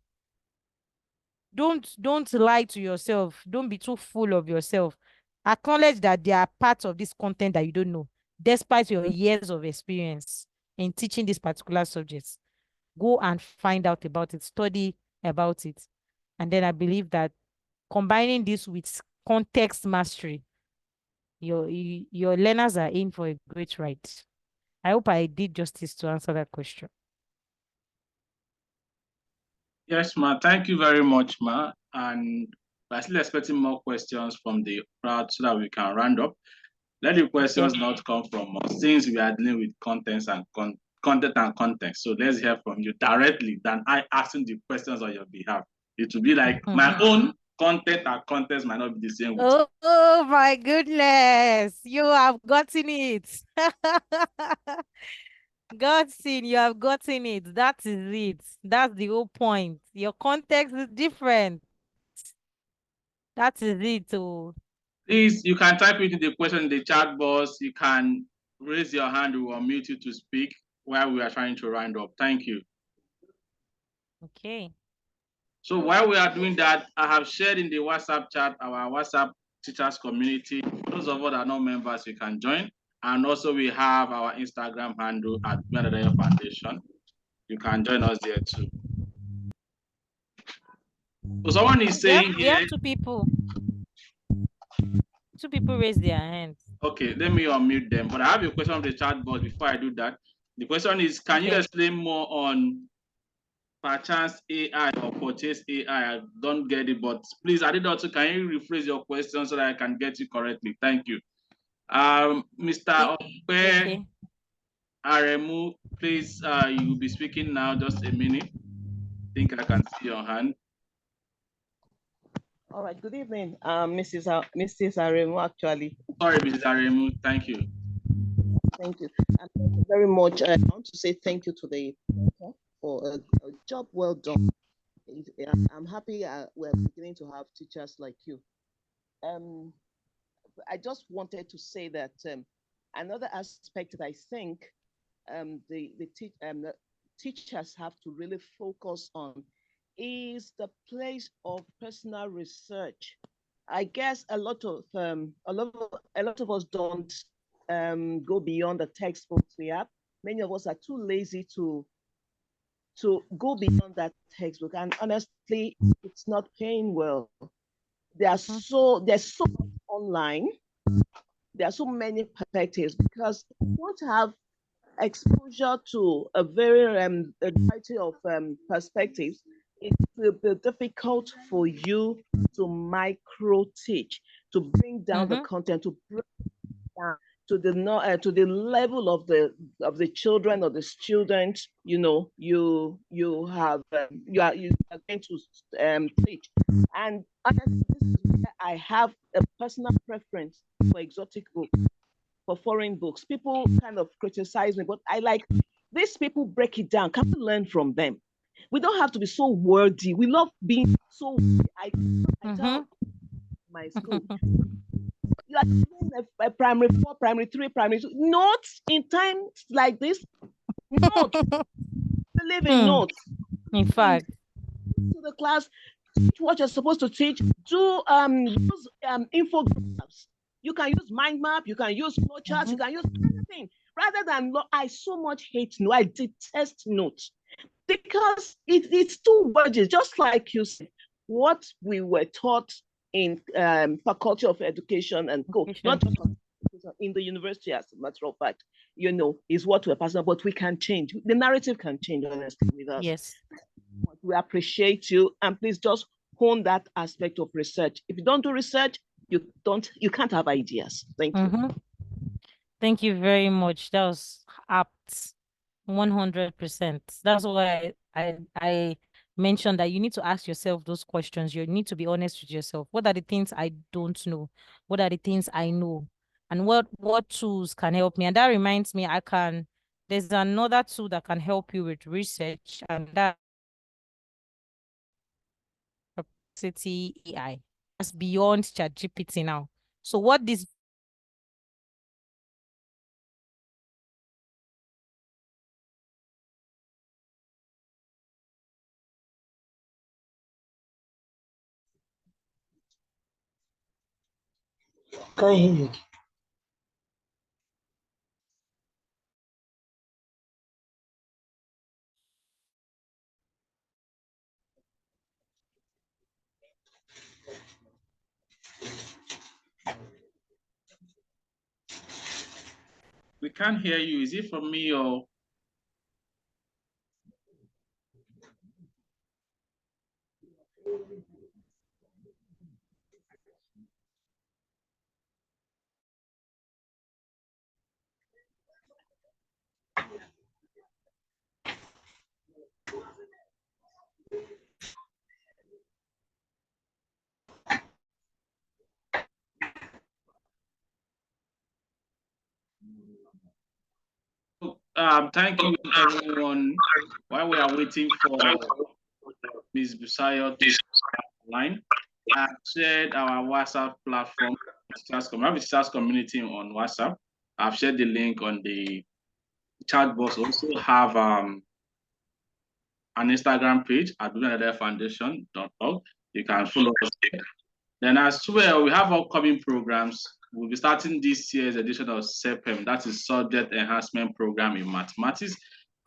Don't lie to yourself. Don't be too full of yourself. Acknowledge that there are parts of this content that you don't know, despite your years of experience in teaching this particular subject. Go and find out about it, study about it. And then I believe that combining this with context mastery, your learners are in for a great ride. I hope I did justice to answer that question. Yes, ma. Thank you very much, ma. And we're still expecting more questions from the crowd so that we can round up. Let the questions not come from us, since we are dealing with contents and content and context. So let's hear from you directly than I asking the questions on your behalf. It will be like my own content and context might not be the same with you. Oh my goodness, you have gotten it. Gotten, you have gotten it. That is it. That's the whole point. Your context is different. That is it. Oh. Please, you can type it in the question in the chat box. You can raise your hand. We will unmute you to speak while we are trying to round up. Thank you. Okay. So while we are doing that, I have shared in the WhatsApp chat our WhatsApp teachers community. For those of us that are not members, you can join. And also we have our Instagram handle at Modernize Foundation. You can join us there too. So someone is saying We have two people. Two people raise their hands. Okay, let me unmute them. But I have a question on the chat box before I do that. The question is, can you explain more on perchance AI or purchase AI? I don't get it, but please, Adedotu, can you rephrase your question so that I can get you correctly? Thank you. Mr. Okpe Aremu, please, you will be speaking now, just a minute. I think I can see your hand. All right, good evening, Mrs. Aremu, actually. Sorry, Mrs. Aremu, thank you. Thank you. And thank you very much. I want to say thank you to the for a job well done. I'm happy we're beginning to have teachers like you. I just wanted to say that another aspect that I think the teachers have to really focus on is the place of personal research. I guess a lot of us don't go beyond the textbooks we have. Many of us are too lazy to go beyond that textbook, and honestly, it's not paying well. There's so much online. There are so many perspectives because you want to have exposure to a very variety of perspectives. It will be difficult for you to micro teach, to bring down the content, to bring down to the level of the children or the students. You know, you are going to teach, and honestly, this is where I have a personal preference for exotic books, for foreign books. People kind of criticize me, but I like these people break it down. Can we learn from them? We don't have to be so wordy. We love being so wordy. I tell my school, you are doing a primary 4, primary 3, primary 2. Notes in times like this. Notes. Believe in notes. In fact. To the class, teach what you're supposed to teach. Do use infographics. You can use mind map, you can use flowcharts, you can use anything. Rather than I so much hate notes. I detest notes because it's too wordy. Just like you said, what we were taught in Faculty of Education and not just in the university, as a matter of fact, is what we're passionate about, but we can change. The narrative can change, honestly, with us. Yes. We appreciate you, and please just hone that aspect of research. If you don't do research, you can't have ideas. Thank you. Thank you very much. That was apt. 100%. That's why I mentioned that you need to ask yourself those questions. You need to be honest with yourself. What are the things I don't know? What are the things I know? And what tools can help me? And that reminds me, there's another tool that can help you with research, and that's Perplexity AI. That's beyond ChatGPT now. So what this Can't hear you. We can't hear you. Is it from me or? Thank you, everyone. While we are waiting for Ms. Busayo to line, I've shared our WhatsApp platform. I have a teachers community on WhatsApp. I've shared the link on the chat box. Also have an Instagram page at foundation.org. You can follow us there. Then as well, we have upcoming programs. We'll be starting this year's edition of SEPEM, that is Subject Enhancement Program in Mathematics.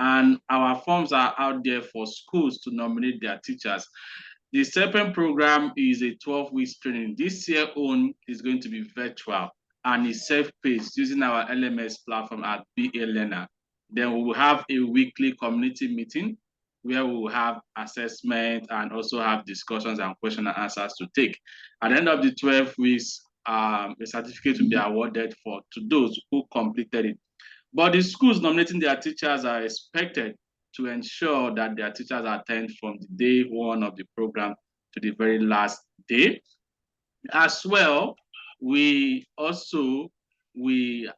And our forms are out there for schools to nominate their teachers. The SEPEM program is a 12-week training. This year own is going to be virtual and is self-paced using our LMS platform at BA Learner. Then we will have a weekly community meeting where we will have assessment and also have discussions and question and answers to take. At the end of the 12 weeks, a certificate will be awarded to those who completed it. But the schools nominating their teachers are expected to ensure that their teachers attend from the day one of the program to the very last day. As well, we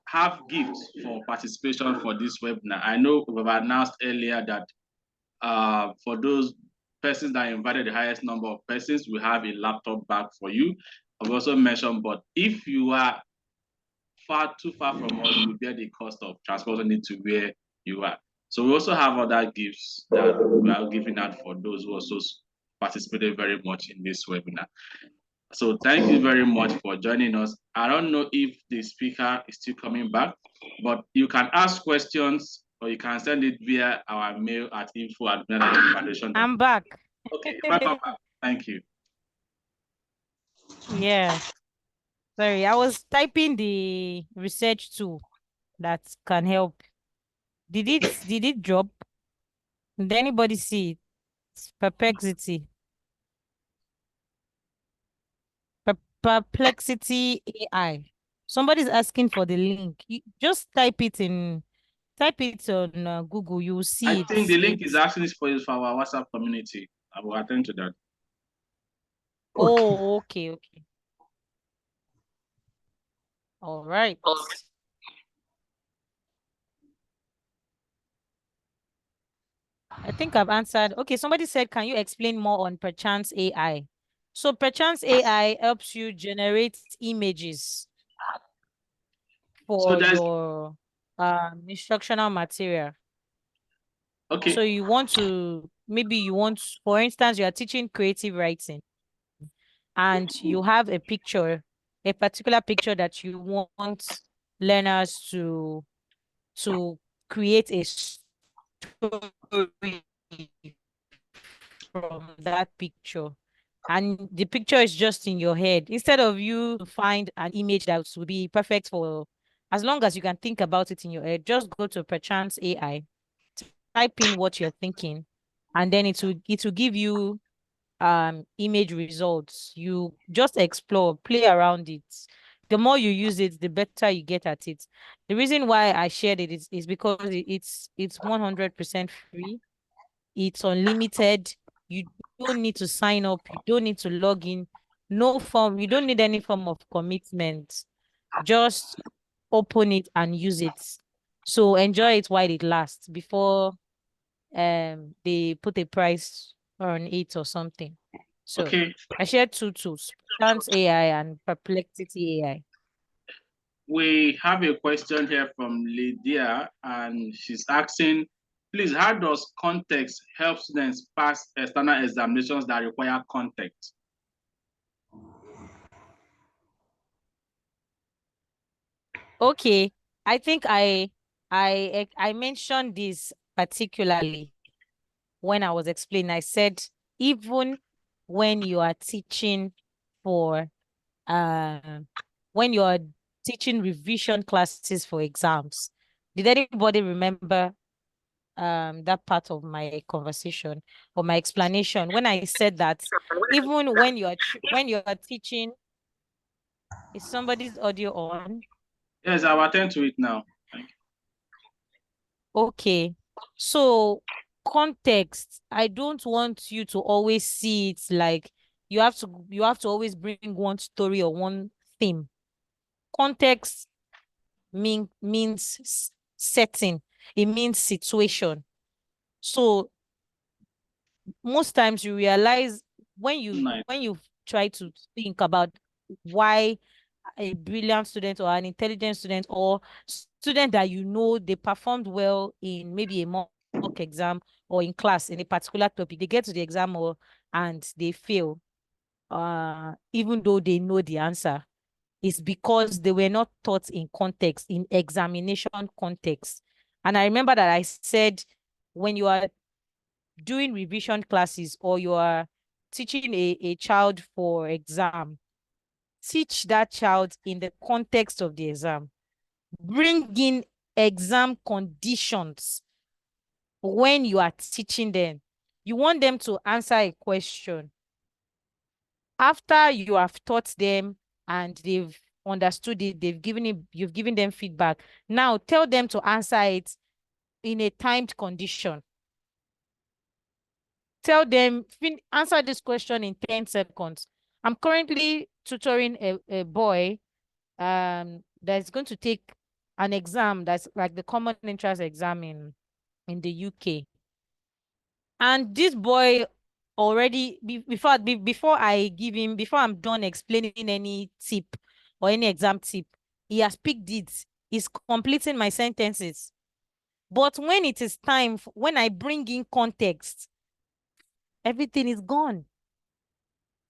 have gifts for participation for this webinar. I know we've announced earlier that for those persons that invited the highest number of persons, we have a laptop bag for you. I've also mentioned, but if you are too far from us, you bear the cost of transporting to where you are. So we also have other gifts that we are giving out for those who also participated very much in this webinar. So thank you very much for joining us. I don't know if the speaker is still coming back, but you can ask questions or you can send it via our mail at info@foundation. I'm back. Okay, welcome back. Thank you. Yeah. Sorry, I was typing the research tool that can help. Did it drop? Did anybody see it? It's Perplexity. Perplexity AI. Somebody's asking for the link. You just type it on Google. You'll see I think the link is It's asking for our WhatsApp community. I will attend to that. Okay. Oh, okay, okay. All right. I think I've answered. Okay, somebody said, can you explain more on Perchance AI? So Perchance AI helps you generate images So for there's your instructional material. okay. So maybe you want, for instance, you are teaching creative writing and you have a particular picture that you want learners to create a story from that picture. And the picture is just in your head. Instead of you to find an image that would be perfect for as long as you can think about it in your head, just go to perchance AI, type in what you're thinking, and then it will give you image results. You just explore, play around it. The more you use it, the better you get at it. The reason why I shared it is because it's 100% free. It's unlimited. You don't need to sign up. You don't need to log in. No form. You don't need any form of commitment. Just open it and use it. So enjoy it while it lasts before they put a price on it or something. So Okay, I shared two tools, Chance AI and Perplexity AI. we have a question here from Lydia, and she's asking, please, how does context help students pass external examinations that require context? Okay, I think I mentioned this particularly when I was explaining. I said even when you are teaching for uh, when you are teaching revision classes for exams. Did anybody remember that part of my conversation or my explanation when I said that even when when you are teaching, is somebody's audio on? Yes, I'll attend to it now. Thank you. Okay. So context, I don't want you to always see it like you have to always bring one story or one theme. Context means setting. It means situation. So most times you realize Nice. when you try to think about why a brilliant student or an intelligent student or student that they performed well in maybe a mock exam or in class in a particular topic, they get to the exam and they fail, even though they know the answer. It's because they were not taught in context, in examination context. And I remember that I said when you are doing revision classes or you are teaching a child for exam, teach that child in the context of the exam. Bring in exam conditions when you are teaching them. You want them to answer a question. After you have taught them and they've understood it, you've given them feedback. Now tell them to answer it in a timed condition. Tell them, answer this question in 10 seconds. I'm currently tutoring a boy that's going to take an exam that's like the common entrance exam in the UK. And this boy already before I'm done explaining any tip or any exam tip, he has picked it. He's completing my sentences. But when it is time, when I bring in context, everything is gone.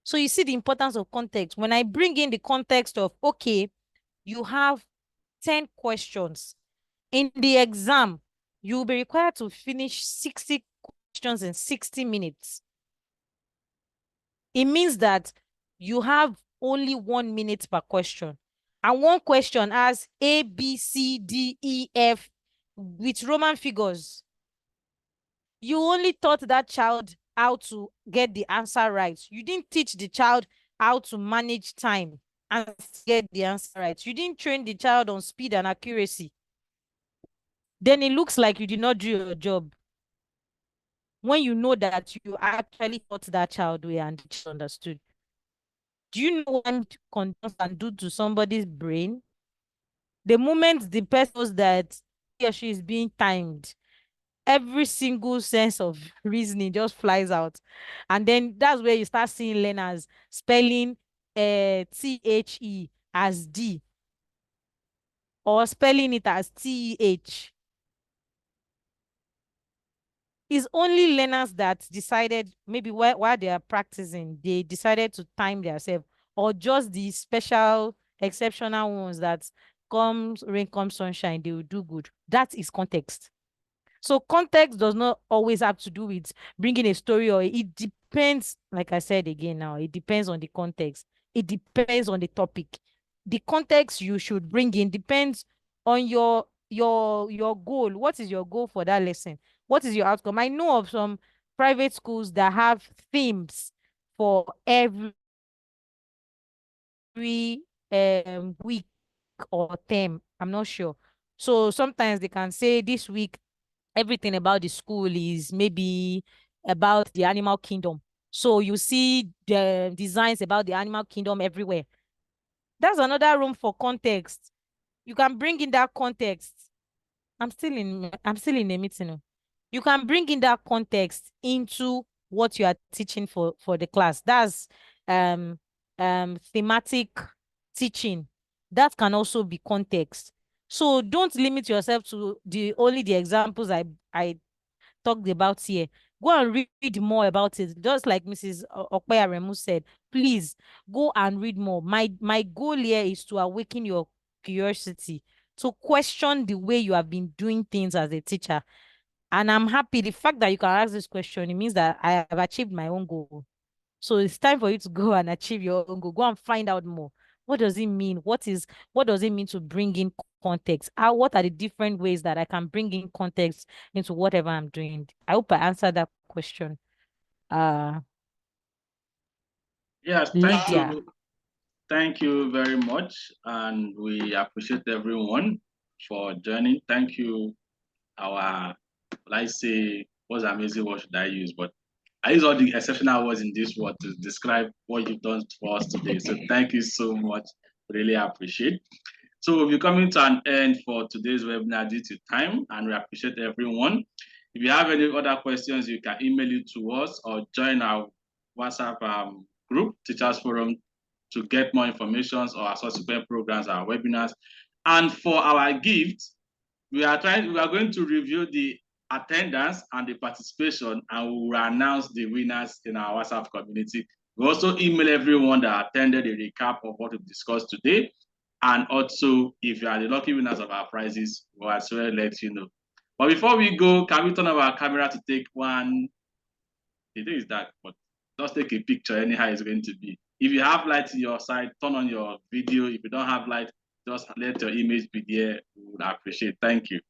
So you see the importance of context. When I bring in the context of, okay, you have 10 questions. In the exam, you'll be required to finish 60 questions in 60 minutes. It means that you have only 1 minute per question. And one question has A, B, C, D, E, F with Roman figures. You only taught that child how to get the answer right. You didn't teach the child how to manage time and get the answer right. You didn't train the child on speed and accuracy. Then it looks like you did not do your job when you know that you actually taught that child way and the child understood. Do you know what condoms can do to somebody's brain? The moment the person knows that he or she is being timed, every single sense of reasoning just flies out. And then that's where you start seeing learners spelling THE as D or spelling it as TEH. It's only learners that decided maybe while they are practicing, they decided to time themselves, or just the special exceptional ones that comes rain, comes sunshine, they will do good. That is context. So context does not always have to do with bringing a story, or it depends, like I said again now, it depends on the context. It depends on the topic. The context you should bring in depends on your goal. What is your goal for that lesson? What is your outcome? I know of some private schools that have themes for every week or term. I'm not sure. So sometimes they can say this week everything about the school is maybe about the animal kingdom. So you see the designs about the animal kingdom everywhere. That's another room for context. You can bring in that context. I'm still in a meeting. Oh. You can bring in that context into what you are teaching for the class. That's um thematic teaching. That can also be context. So don't limit yourself to the examples I talked about here. Go and read more about it. Just like Mrs. Okpeyaremu said, please go and read more. My goal here is to awaken your curiosity, to question the way you have been doing things as a teacher. And I'm happy the fact that you can ask this question, it means that I have achieved my own goal. So it's time for you to go and achieve your own goal. Go and find out more. What does it mean? What does it mean to bring in context? What are the different ways that I can bring in context into whatever I'm doing? I hope I answered that question. Uh Yes, thank Lydia. you. Thank you very much. And we appreciate everyone for joining. Thank you, our, let's say, what's amazing word should I use? But I use all the exceptional words in this word to describe what you've done for us today. So thank you so much. Really appreciate. So we'll be coming to an end for today's webinar due to time, and we appreciate everyone. If you have any other questions, you can email it to us or join our WhatsApp group, Teachers Forum, to get more information or our subsequent programs, our webinars. And for our gift, we are going to review the attendance and the participation, and we will announce the winners in our WhatsApp community. We also email everyone that attended a recap of what we discussed today. And also, if you are the lucky winners of our prizes, we'll as well let you know. But before we go, can we turn on our camera to take one? The thing is that, but just take a picture anyhow it's going to be. If you have light in your side, turn on your video. If you don't have light, just let your image be there. We would appreciate. Thank you.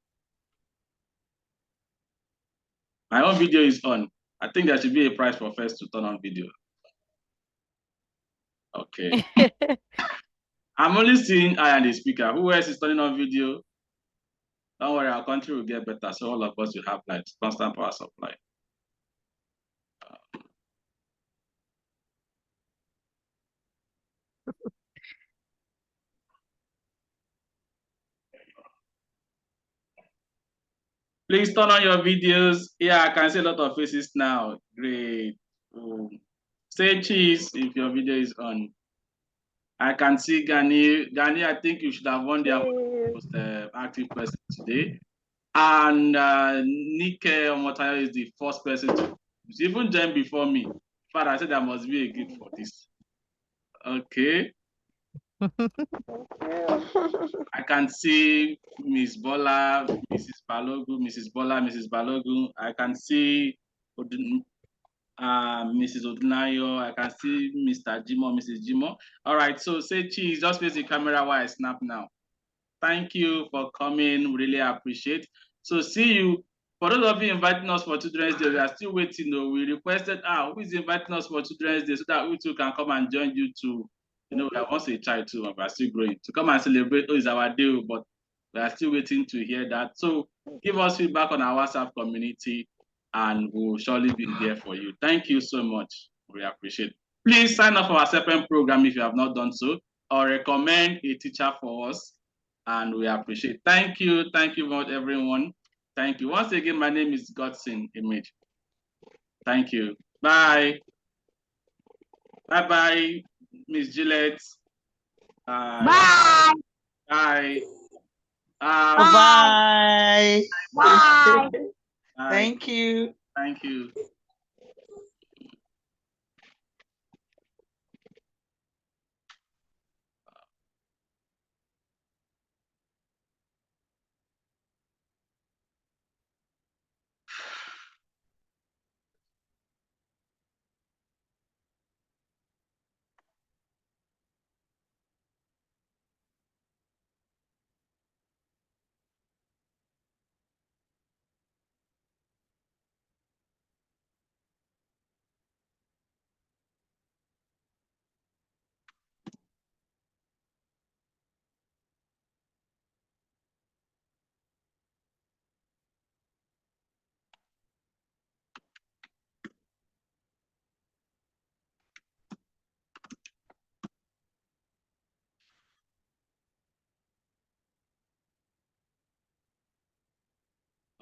My own video is on. I think there should be a prize for first to turn on video. Okay. I'm only seeing I and the speaker. Who else is turning on video? Don't worry, our country will get better. So all of us will have light, constant power supply. Please turn on your videos. Yeah, I can see a lot of faces now. Great. Say cheese if your video is on. I can see Gani. Gani, I think you should have won the most active person today. And Nike Omotayo is the first person to even join before me. In fact, I said there must be a gift for this. Okay. I can see Miss Bola, Mrs. Balogun, Mrs. Bola, Mrs. Balogun. I can see Mrs. Odunayo. I can see Mr. Jimo, Mrs. Jimo. All right, so say cheese, just face the camera while I snap now. Thank you for coming. Really appreciate. So see you. For those of you inviting us for Children's Day, we are still waiting. Though. We requested, who is inviting us for Children's Day so that we too can come and join you too. You know, we are also a child too, and we are still growing. To come and celebrate, it's our day, but we are still waiting to hear that. So give us feedback on our WhatsApp community and we'll surely be there for you. Thank you so much. We appreciate it. Please sign up for our second program if you have not done so, or recommend a teacher for us and we appreciate. Thank you very much, everyone. Thank you. Once again, my name is Godson Image. Thank you. Bye. Bye-bye, Miss Gillette. Bye. Bye. Bye. Bye. Bye. Thank you. Thank you.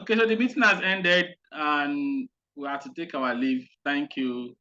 Okay, so the meeting has ended and we have to take our leave. Thank you.